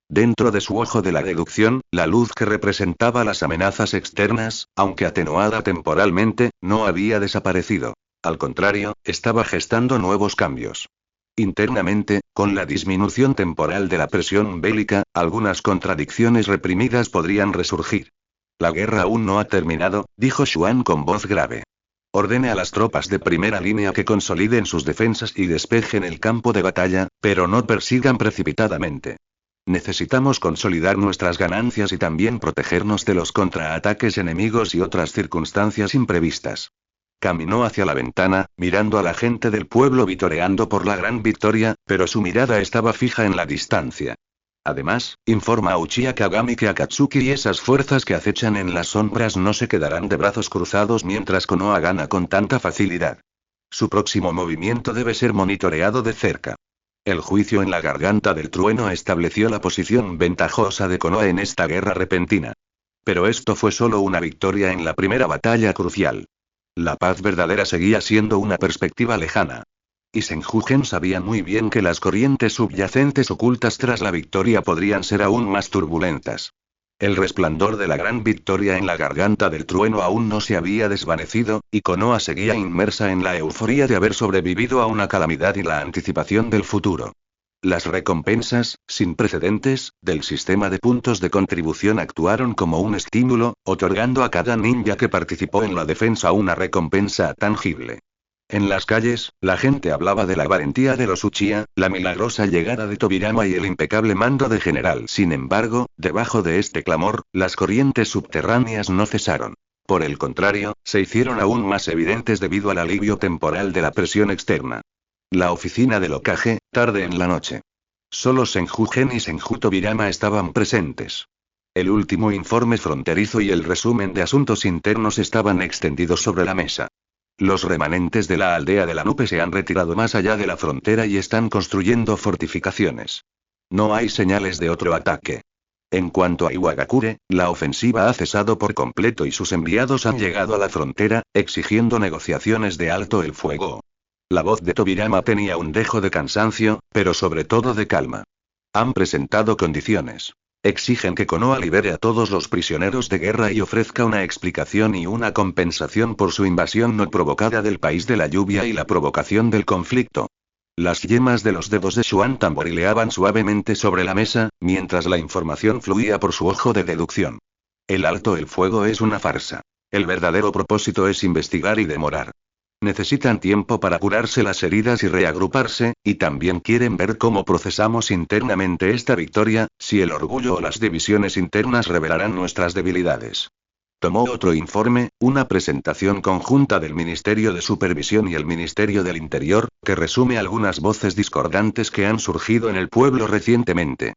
Dentro de su ojo de la deducción, la luz que representaba las amenazas externas, aunque atenuada temporalmente, no había desaparecido. Al contrario, estaba gestando nuevos cambios. Internamente, con la disminución temporal de la presión bélica, algunas contradicciones reprimidas podrían resurgir. La guerra aún no ha terminado, dijo Xuan con voz grave. Ordene a las tropas de primera línea que consoliden sus defensas y despejen el campo de batalla, pero no persigan precipitadamente. Necesitamos consolidar nuestras ganancias y también protegernos de los contraataques enemigos y otras circunstancias imprevistas. Caminó hacia la ventana, mirando a la gente del pueblo vitoreando por la gran victoria, pero su mirada estaba fija en la distancia. Además, informa a Uchiha Kagami que Akatsuki y esas fuerzas que acechan en las sombras no se quedarán de brazos cruzados mientras Konoha gana con tanta facilidad. Su próximo movimiento debe ser monitoreado de cerca. El juicio en la garganta del trueno estableció la posición ventajosa de Konoha en esta guerra repentina. Pero esto fue solo una victoria en la primera batalla crucial. La paz verdadera seguía siendo una perspectiva lejana. Y Senju Gen sabía muy bien que las corrientes subyacentes ocultas tras la victoria podrían ser aún más turbulentas. El resplandor de la gran victoria en la garganta del trueno aún no se había desvanecido, y Konoha seguía inmersa en la euforia de haber sobrevivido a una calamidad y la anticipación del futuro. Las recompensas, sin precedentes, del sistema de puntos de contribución actuaron como un estímulo, otorgando a cada ninja que participó en la defensa una recompensa tangible. En las calles, la gente hablaba de la valentía de los Uchiha, la milagrosa llegada de Tobirama y el impecable mando de general. Sin embargo, debajo de este clamor, las corrientes subterráneas no cesaron. Por el contrario, se hicieron aún más evidentes debido al alivio temporal de la presión externa. La oficina del Hokage, tarde en la noche. Solo Senju Gen y Senju Tobirama estaban presentes. El último informe fronterizo y el resumen de asuntos internos estaban extendidos sobre la mesa. Los remanentes de la aldea de la Nupe se han retirado más allá de la frontera y están construyendo fortificaciones. No hay señales de otro ataque. En cuanto a Iwagakure, la ofensiva ha cesado por completo y sus enviados han llegado a la frontera, exigiendo negociaciones de alto el fuego. La voz de Tobirama tenía un dejo de cansancio, pero sobre todo de calma. Han presentado condiciones. Exigen que Konoha libere a todos los prisioneros de guerra y ofrezca una explicación y una compensación por su invasión no provocada del país de la lluvia y la provocación del conflicto. Las yemas de los dedos de Xuan tamborileaban suavemente sobre la mesa, mientras la información fluía por su ojo de deducción. El alto el fuego es una farsa. El verdadero propósito es investigar y demorar. Necesitan tiempo para curarse las heridas y reagruparse, y también quieren ver cómo procesamos internamente esta victoria, si el orgullo o las divisiones internas revelarán nuestras debilidades. Tomó otro informe, una presentación conjunta del Ministerio de Supervisión y el Ministerio del Interior, que resume algunas voces discordantes que han surgido en el pueblo recientemente.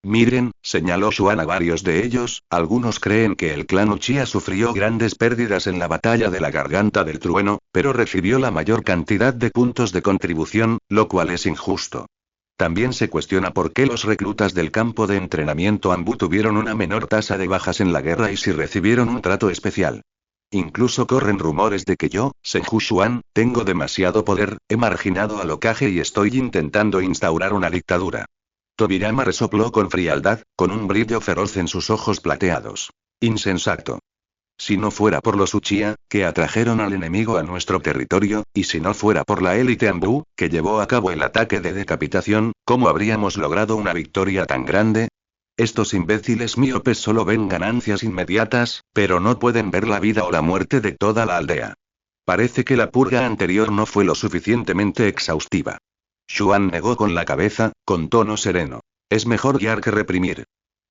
Miren, señaló Xuan a varios de ellos, algunos creen que el clan Uchiha sufrió grandes pérdidas en la batalla de la garganta del trueno, pero recibió la mayor cantidad de puntos de contribución, lo cual es injusto. También se cuestiona por qué los reclutas del campo de entrenamiento Anbu tuvieron una menor tasa de bajas en la guerra y si recibieron un trato especial. Incluso corren rumores de que yo, Senju Xuan, tengo demasiado poder, he marginado al Hokage y estoy intentando instaurar una dictadura. Tobirama resopló con frialdad, con un brillo feroz en sus ojos plateados. Insensato. Si no fuera por los Uchiha, que atrajeron al enemigo a nuestro territorio, y si no fuera por la élite Anbu, que llevó a cabo el ataque de decapitación, ¿cómo habríamos logrado una victoria tan grande? Estos imbéciles míopes solo ven ganancias inmediatas, pero no pueden ver la vida o la muerte de toda la aldea. Parece que la purga anterior no fue lo suficientemente exhaustiva. Xuan negó con la cabeza, con tono sereno. Es mejor guiar que reprimir.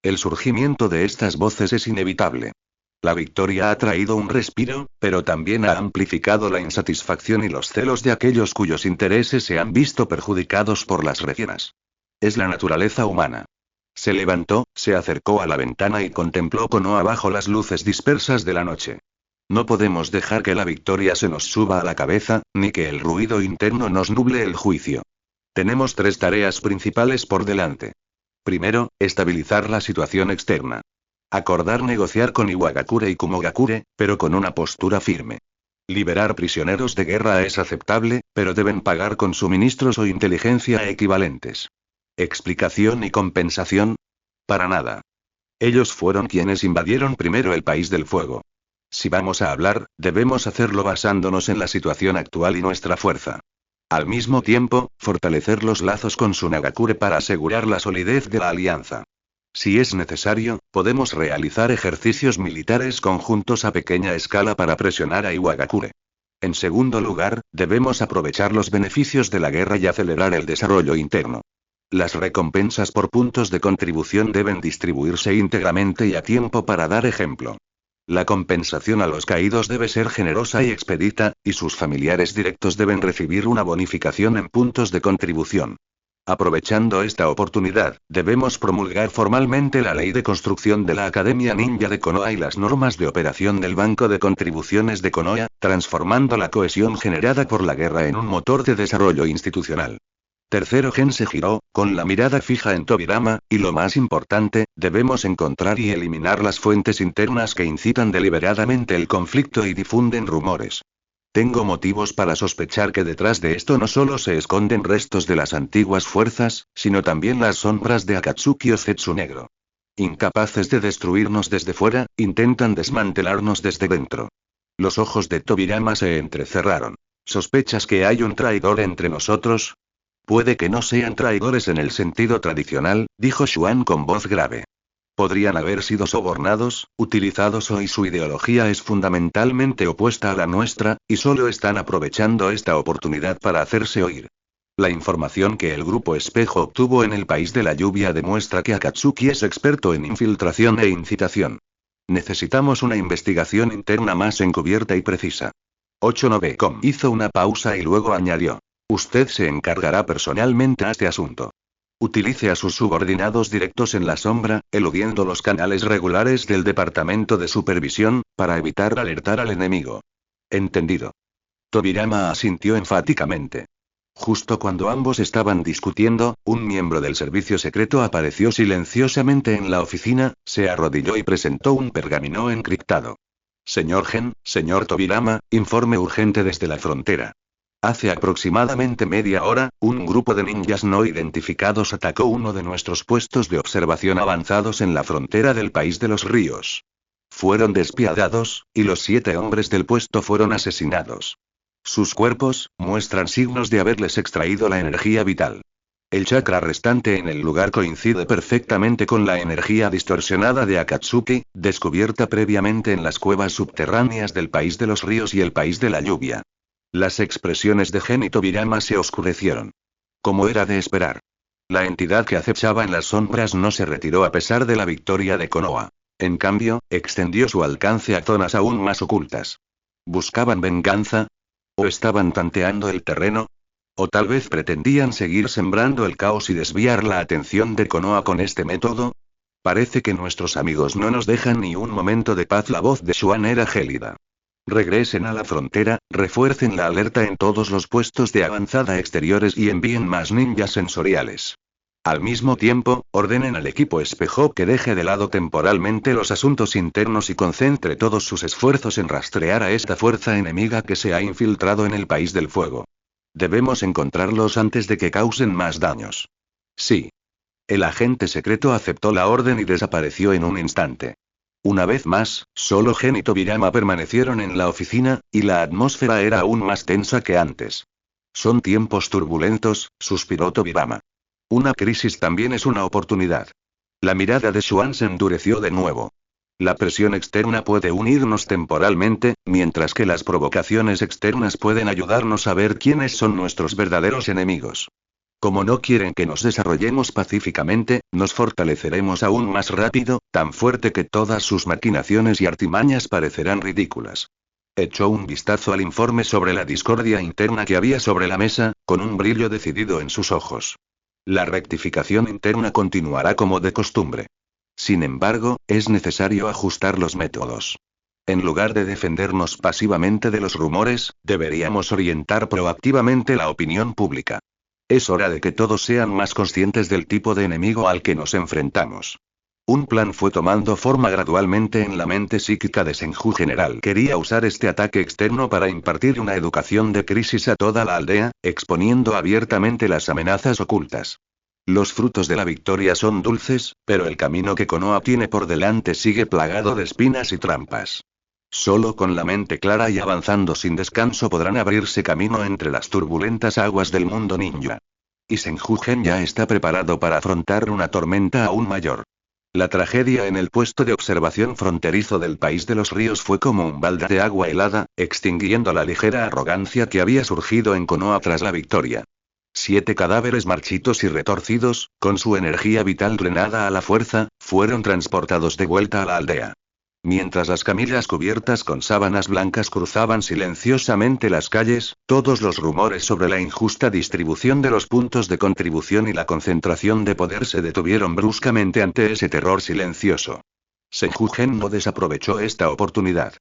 El surgimiento de estas voces es inevitable. La victoria ha traído un respiro, pero también ha amplificado la insatisfacción y los celos de aquellos cuyos intereses se han visto perjudicados por las recinas. Es la naturaleza humana. Se levantó, se acercó a la ventana y contempló Konoha bajo las luces dispersas de la noche. No podemos dejar que la victoria se nos suba a la cabeza, ni que el ruido interno nos nuble el juicio. Tenemos 3 tareas principales por delante. Primero, estabilizar la situación externa. Acordar negociar con Iwagakure y Kumogakure, pero con una postura firme. Liberar prisioneros de guerra es aceptable, pero deben pagar con suministros o inteligencia equivalentes. ¿Explicación y compensación? Para nada. Ellos fueron quienes invadieron primero el país del fuego. Si vamos a hablar, debemos hacerlo basándonos en la situación actual y nuestra fuerza. Al mismo tiempo, fortalecer los lazos con Tsunagakure para asegurar la solidez de la alianza. Si es necesario, podemos realizar ejercicios militares conjuntos a pequeña escala para presionar a Iwagakure. En segundo lugar, debemos aprovechar los beneficios de la guerra y acelerar el desarrollo interno. Las recompensas por puntos de contribución deben distribuirse íntegramente y a tiempo para dar ejemplo. La compensación a los caídos debe ser generosa y expedita, y sus familiares directos deben recibir una bonificación en puntos de contribución. Aprovechando esta oportunidad, debemos promulgar formalmente la ley de construcción de la Academia Ninja de Konoha y las normas de operación del Banco de Contribuciones de Konoha, transformando la cohesión generada por la guerra en un motor de desarrollo institucional. Tercero, Gen se giró, con la mirada fija en Tobirama, y lo más importante, debemos encontrar y eliminar las fuentes internas que incitan deliberadamente el conflicto y difunden rumores. Tengo motivos para sospechar que detrás de esto no solo se esconden restos de las antiguas fuerzas, sino también las sombras de Akatsuki o Zetsu Negro. Incapaces de destruirnos desde fuera, intentan desmantelarnos desde dentro. Los ojos de Tobirama se entrecerraron. ¿Sospechas que hay un traidor entre nosotros? Puede que no sean traidores en el sentido tradicional, dijo Xuan con voz grave. Podrían haber sido sobornados, utilizados y su ideología es fundamentalmente opuesta a la nuestra, y solo están aprovechando esta oportunidad para hacerse oír. La información que el grupo espejo obtuvo en el país de la lluvia demuestra que Akatsuki es experto en infiltración e incitación. Necesitamos una investigación interna más encubierta y precisa. 89com hizo una pausa y luego añadió. Usted se encargará personalmente a este asunto. Utilice a sus subordinados directos en la sombra, eludiendo los canales regulares del Departamento de Supervisión, para evitar alertar al enemigo. Entendido. Tobirama asintió enfáticamente. Justo cuando ambos estaban discutiendo, un miembro del servicio secreto apareció silenciosamente en la oficina, se arrodilló y presentó un pergamino encriptado. Señor Gen, señor Tobirama, informe urgente desde la frontera. Hace aproximadamente media hora, un grupo de ninjas no identificados atacó uno de nuestros puestos de observación avanzados en la frontera del país de los ríos. Fueron despiadados, y los 7 hombres del puesto fueron asesinados. Sus cuerpos muestran signos de haberles extraído la energía vital. El chakra restante en el lugar coincide perfectamente con la energía distorsionada de Akatsuki, descubierta previamente en las cuevas subterráneas del país de los ríos y el país de la lluvia. Las expresiones de Gen y Tobirama se oscurecieron. Como era de esperar. La entidad que acechaba en las sombras no se retiró a pesar de la victoria de Konoha. En cambio, extendió su alcance a zonas aún más ocultas. ¿Buscaban venganza? ¿O estaban tanteando el terreno? ¿O tal vez pretendían seguir sembrando el caos y desviar la atención de Konoha con este método? Parece que nuestros amigos no nos dejan ni un momento de paz. La voz de Xuan era gélida. Regresen a la frontera, refuercen la alerta en todos los puestos de avanzada exteriores y envíen más ninjas sensoriales. Al mismo tiempo, ordenen al equipo espejo que deje de lado temporalmente los asuntos internos y concentre todos sus esfuerzos en rastrear a esta fuerza enemiga que se ha infiltrado en el país del fuego. Debemos encontrarlos antes de que causen más daños. Sí. El agente secreto aceptó la orden y desapareció en un instante. Una vez más, solo Gen y Tobirama permanecieron en la oficina, y la atmósfera era aún más tensa que antes. Son tiempos turbulentos, suspiró Tobirama. Una crisis también es una oportunidad. La mirada de Xuan se endureció de nuevo. La presión externa puede unirnos temporalmente, mientras que las provocaciones externas pueden ayudarnos a ver quiénes son nuestros verdaderos enemigos. Como no quieren que nos desarrollemos pacíficamente, nos fortaleceremos aún más rápido, tan fuerte que todas sus maquinaciones y artimañas parecerán ridículas. Echó un vistazo al informe sobre la discordia interna que había sobre la mesa, con un brillo decidido en sus ojos. La rectificación interna continuará como de costumbre. Sin embargo, es necesario ajustar los métodos. En lugar de defendernos pasivamente de los rumores, deberíamos orientar proactivamente la opinión pública. Es hora de que todos sean más conscientes del tipo de enemigo al que nos enfrentamos. Un plan fue tomando forma gradualmente en la mente psíquica de Senju General. Quería usar este ataque externo para impartir una educación de crisis a toda la aldea, exponiendo abiertamente las amenazas ocultas. Los frutos de la victoria son dulces, pero el camino que Konoha tiene por delante sigue plagado de espinas y trampas. Solo con la mente clara y avanzando sin descanso podrán abrirse camino entre las turbulentas aguas del mundo ninja. Y Senju Gen ya está preparado para afrontar una tormenta aún mayor. La tragedia en el puesto de observación fronterizo del país de los ríos fue como un balde de agua helada, extinguiendo la ligera arrogancia que había surgido en Konoha tras la victoria. 7 cadáveres marchitos y retorcidos, con su energía vital drenada a la fuerza, fueron transportados de vuelta a la aldea. Mientras las camillas cubiertas con sábanas blancas cruzaban silenciosamente las calles, todos los rumores sobre la injusta distribución de los puntos de contribución y la concentración de poder se detuvieron bruscamente ante ese terror silencioso. Senju Gen no desaprovechó esta oportunidad.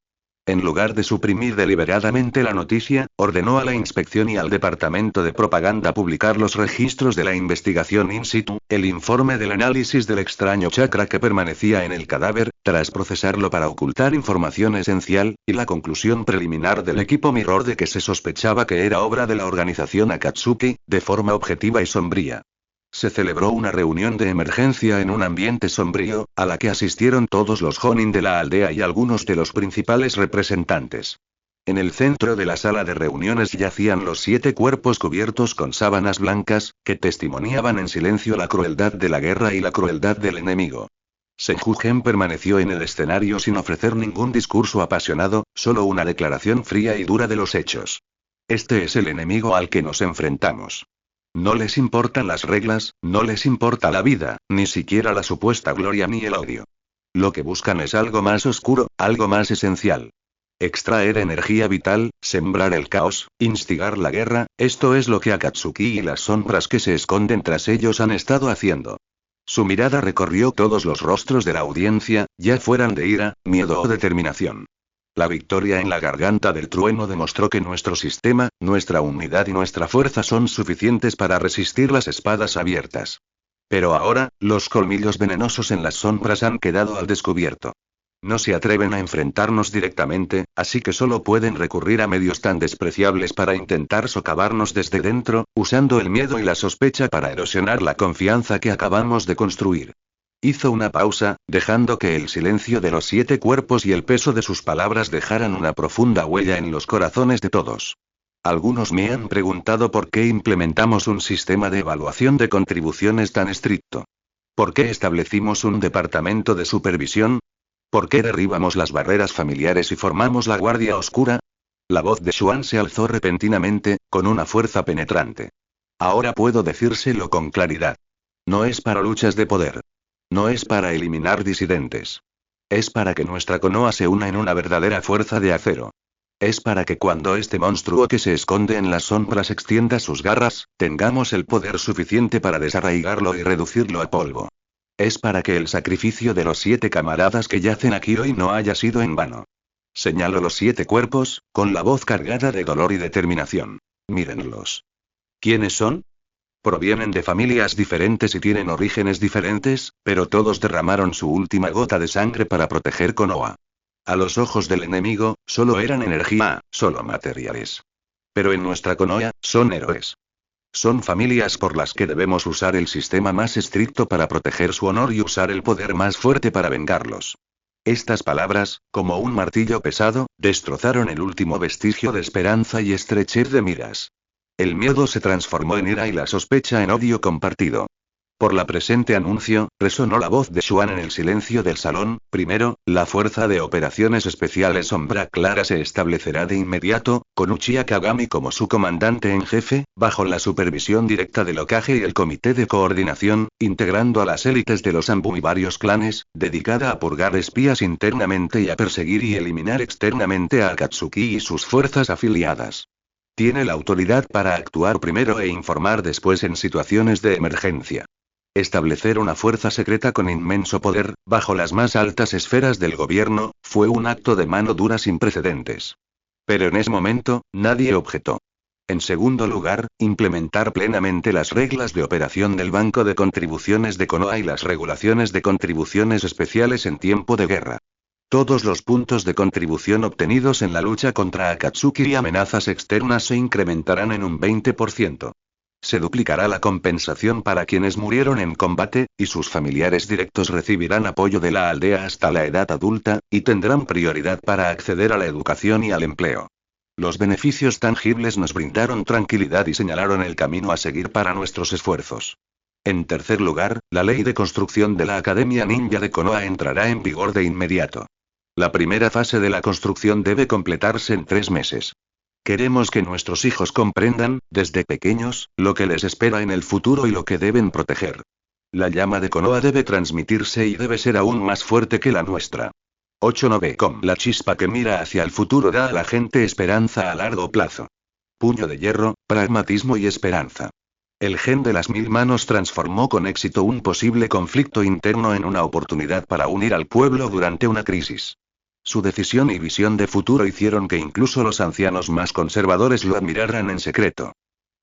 En lugar de suprimir deliberadamente la noticia, ordenó a la inspección y al departamento de propaganda publicar los registros de la investigación in situ, el informe del análisis del extraño chakra que permanecía en el cadáver, tras procesarlo para ocultar información esencial, y la conclusión preliminar del equipo Mirror de que se sospechaba que era obra de la organización Akatsuki, de forma objetiva y sombría. Se celebró una reunión de emergencia en un ambiente sombrío, a la que asistieron todos los Jonin de la aldea y algunos de los principales representantes. En el centro de la sala de reuniones yacían los 7 cuerpos cubiertos con sábanas blancas, que testimoniaban en silencio la crueldad de la guerra y la crueldad del enemigo. Senju Gen permaneció en el escenario sin ofrecer ningún discurso apasionado, solo una declaración fría y dura de los hechos. Este es el enemigo al que nos enfrentamos. No les importan las reglas, no les importa la vida, ni siquiera la supuesta gloria ni el odio. Lo que buscan es algo más oscuro, algo más esencial. Extraer energía vital, sembrar el caos, instigar la guerra, esto es lo que Akatsuki y las sombras que se esconden tras ellos han estado haciendo. Su mirada recorrió todos los rostros de la audiencia, ya fueran de ira, miedo o determinación. La victoria en la garganta del trueno demostró que nuestro sistema, nuestra unidad y nuestra fuerza son suficientes para resistir las espadas abiertas. Pero ahora, los colmillos venenosos en las sombras han quedado al descubierto. No se atreven a enfrentarnos directamente, así que solo pueden recurrir a medios tan despreciables para intentar socavarnos desde dentro, usando el miedo y la sospecha para erosionar la confianza que acabamos de construir. Hizo una pausa, dejando que el silencio de los 7 cuerpos y el peso de sus palabras dejaran una profunda huella en los corazones de todos. Algunos me han preguntado por qué implementamos un sistema de evaluación de contribuciones tan estricto. ¿Por qué establecimos un departamento de supervisión? ¿Por qué derribamos las barreras familiares y formamos la Guardia Oscura? La voz de Xuan se alzó repentinamente, con una fuerza penetrante. Ahora puedo decírselo con claridad. No es para luchas de poder. No es para eliminar disidentes. Es para que nuestra Konoha se una en una verdadera fuerza de acero. Es para que cuando este monstruo que se esconde en las sombras extienda sus garras, tengamos el poder suficiente para desarraigarlo y reducirlo a polvo. Es para que el sacrificio de los 7 camaradas que yacen aquí hoy no haya sido en vano. Señaló los 7 cuerpos, con la voz cargada de dolor y determinación. Mírenlos. ¿Quiénes son? Provienen de familias diferentes y tienen orígenes diferentes, pero todos derramaron su última gota de sangre para proteger Konoha. A los ojos del enemigo, solo eran energía, solo materiales. Pero en nuestra Konoha, son héroes. Son familias por las que debemos usar el sistema más estricto para proteger su honor y usar el poder más fuerte para vengarlos. Estas palabras, como un martillo pesado, destrozaron el último vestigio de esperanza y estrechez de miras. El miedo se transformó en ira y la sospecha en odio compartido. Por la presente anuncio, resonó la voz de Xuan en el silencio del salón. Primero, la Fuerza de Operaciones Especiales Sombra Clara se establecerá de inmediato, con Uchiha Kagami como su comandante en jefe, bajo la supervisión directa del Hokage y el Comité de Coordinación, integrando a las élites de los Anbu y varios clanes, dedicada a purgar espías internamente y a perseguir y eliminar externamente a Akatsuki y sus fuerzas afiliadas. Tiene la autoridad para actuar primero e informar después en situaciones de emergencia. Establecer una fuerza secreta con inmenso poder, bajo las más altas esferas del gobierno, fue un acto de mano dura sin precedentes. Pero en ese momento, nadie objetó. En segundo lugar, implementar plenamente las reglas de operación del Banco de Contribuciones de Konoha y las regulaciones de contribuciones especiales en tiempo de guerra. Todos los puntos de contribución obtenidos en la lucha contra Akatsuki y amenazas externas se incrementarán en un 20%. Se duplicará la compensación para quienes murieron en combate, y sus familiares directos recibirán apoyo de la aldea hasta la edad adulta, y tendrán prioridad para acceder a la educación y al empleo. Los beneficios tangibles nos brindaron tranquilidad y señalaron el camino a seguir para nuestros esfuerzos. En tercer lugar, la ley de construcción de la Academia Ninja de Konoha entrará en vigor de inmediato. La primera fase de la construcción debe completarse en 3 meses. Queremos que nuestros hijos comprendan, desde pequeños, lo que les espera en el futuro y lo que deben proteger. La llama de Konoha debe transmitirse y debe ser aún más fuerte que la nuestra. 8.9. La chispa que mira hacia el futuro da a la gente esperanza a largo plazo. Puño de hierro, pragmatismo y esperanza. El gen de las 1000 manos transformó con éxito un posible conflicto interno en una oportunidad para unir al pueblo durante una crisis. Su decisión y visión de futuro hicieron que incluso los ancianos más conservadores lo admiraran en secreto.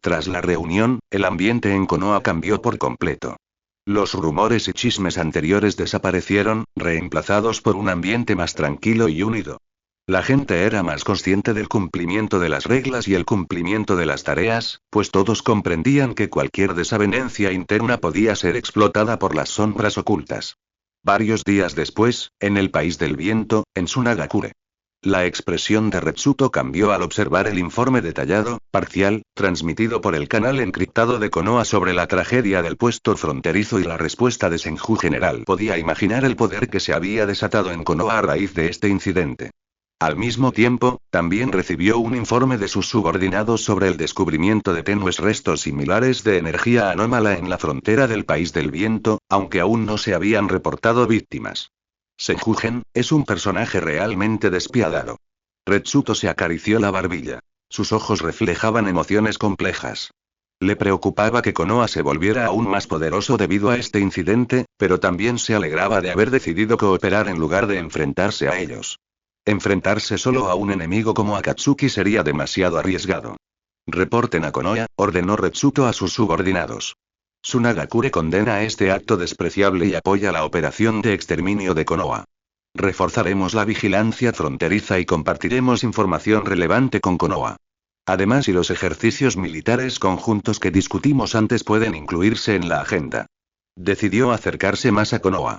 Tras la reunión, el ambiente en Konoha cambió por completo. Los rumores y chismes anteriores desaparecieron, reemplazados por un ambiente más tranquilo y unido. La gente era más consciente del cumplimiento de las reglas y el cumplimiento de las tareas, pues todos comprendían que cualquier desavenencia interna podía ser explotada por las sombras ocultas. Varios días después, en el País del Viento, en Sunagakure. La expresión de Retsuto cambió al observar el informe detallado, parcial, transmitido por el canal encriptado de Konoha sobre la tragedia del puesto fronterizo y la respuesta de Senju General. Podía imaginar el poder que se había desatado en Konoha a raíz de este incidente. Al mismo tiempo, también recibió un informe de sus subordinados sobre el descubrimiento de tenues restos similares de energía anómala en la frontera del País del Viento, aunque aún no se habían reportado víctimas. Senjugen es un personaje realmente despiadado. Retsuto se acarició la barbilla. Sus ojos reflejaban emociones complejas. Le preocupaba que Konoha se volviera aún más poderoso debido a este incidente, pero también se alegraba de haber decidido cooperar en lugar de enfrentarse a ellos. Enfrentarse solo a un enemigo como Akatsuki sería demasiado arriesgado. Reporten a Konoha, ordenó Retsuto a sus subordinados. Sunagakure condena este acto despreciable y apoya la operación de exterminio de Konoha. Reforzaremos la vigilancia fronteriza y compartiremos información relevante con Konoha. Además, y los ejercicios militares conjuntos que discutimos antes pueden incluirse en la agenda. Decidió acercarse más a Konoha.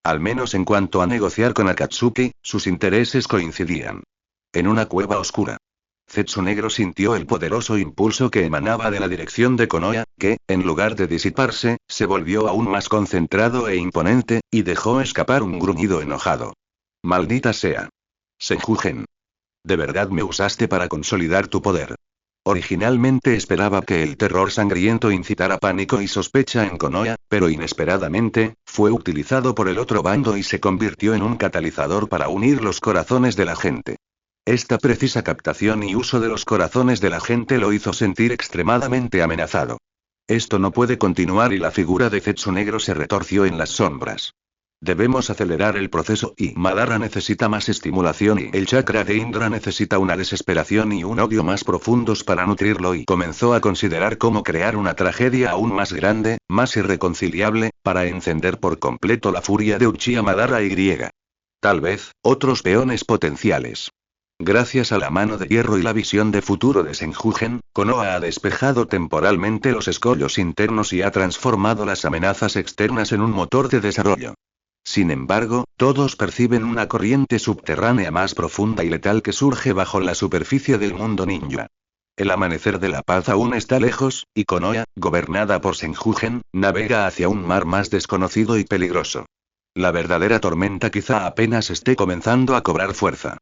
Al menos en cuanto a negociar con Akatsuki, sus intereses coincidían. En una cueva oscura. Zetsunegro sintió el poderoso impulso que emanaba de la dirección de Konoha, que, en lugar de disiparse, se volvió aún más concentrado e imponente, y dejó escapar un gruñido enojado. Maldita sea. Senjugen. ¿De verdad me usaste para consolidar tu poder? Originalmente esperaba que el terror sangriento incitara pánico y sospecha en Konoha, pero inesperadamente, fue utilizado por el otro bando y se convirtió en un catalizador para unir los corazones de la gente. Esta precisa captación y uso de los corazones de la gente lo hizo sentir extremadamente amenazado. Esto no puede continuar y la figura de Zetsunegro se retorció en las sombras. Debemos acelerar el proceso y Madara necesita más estimulación y el chakra de Indra necesita una desesperación y un odio más profundos para nutrirlo y comenzó a considerar cómo crear una tragedia aún más grande, más irreconciliable, para encender por completo la furia de Uchiha Madara y. Tal vez, otros peones potenciales. Gracias a la mano de hierro y la visión de futuro de Senjugen, Konoha ha despejado temporalmente los escollos internos y ha transformado las amenazas externas en un motor de desarrollo. Sin embargo, todos perciben una corriente subterránea más profunda y letal que surge bajo la superficie del mundo ninja. El amanecer de la paz aún está lejos, y Konoha, gobernada por Senjugen, navega hacia un mar más desconocido y peligroso. La verdadera tormenta quizá apenas esté comenzando a cobrar fuerza.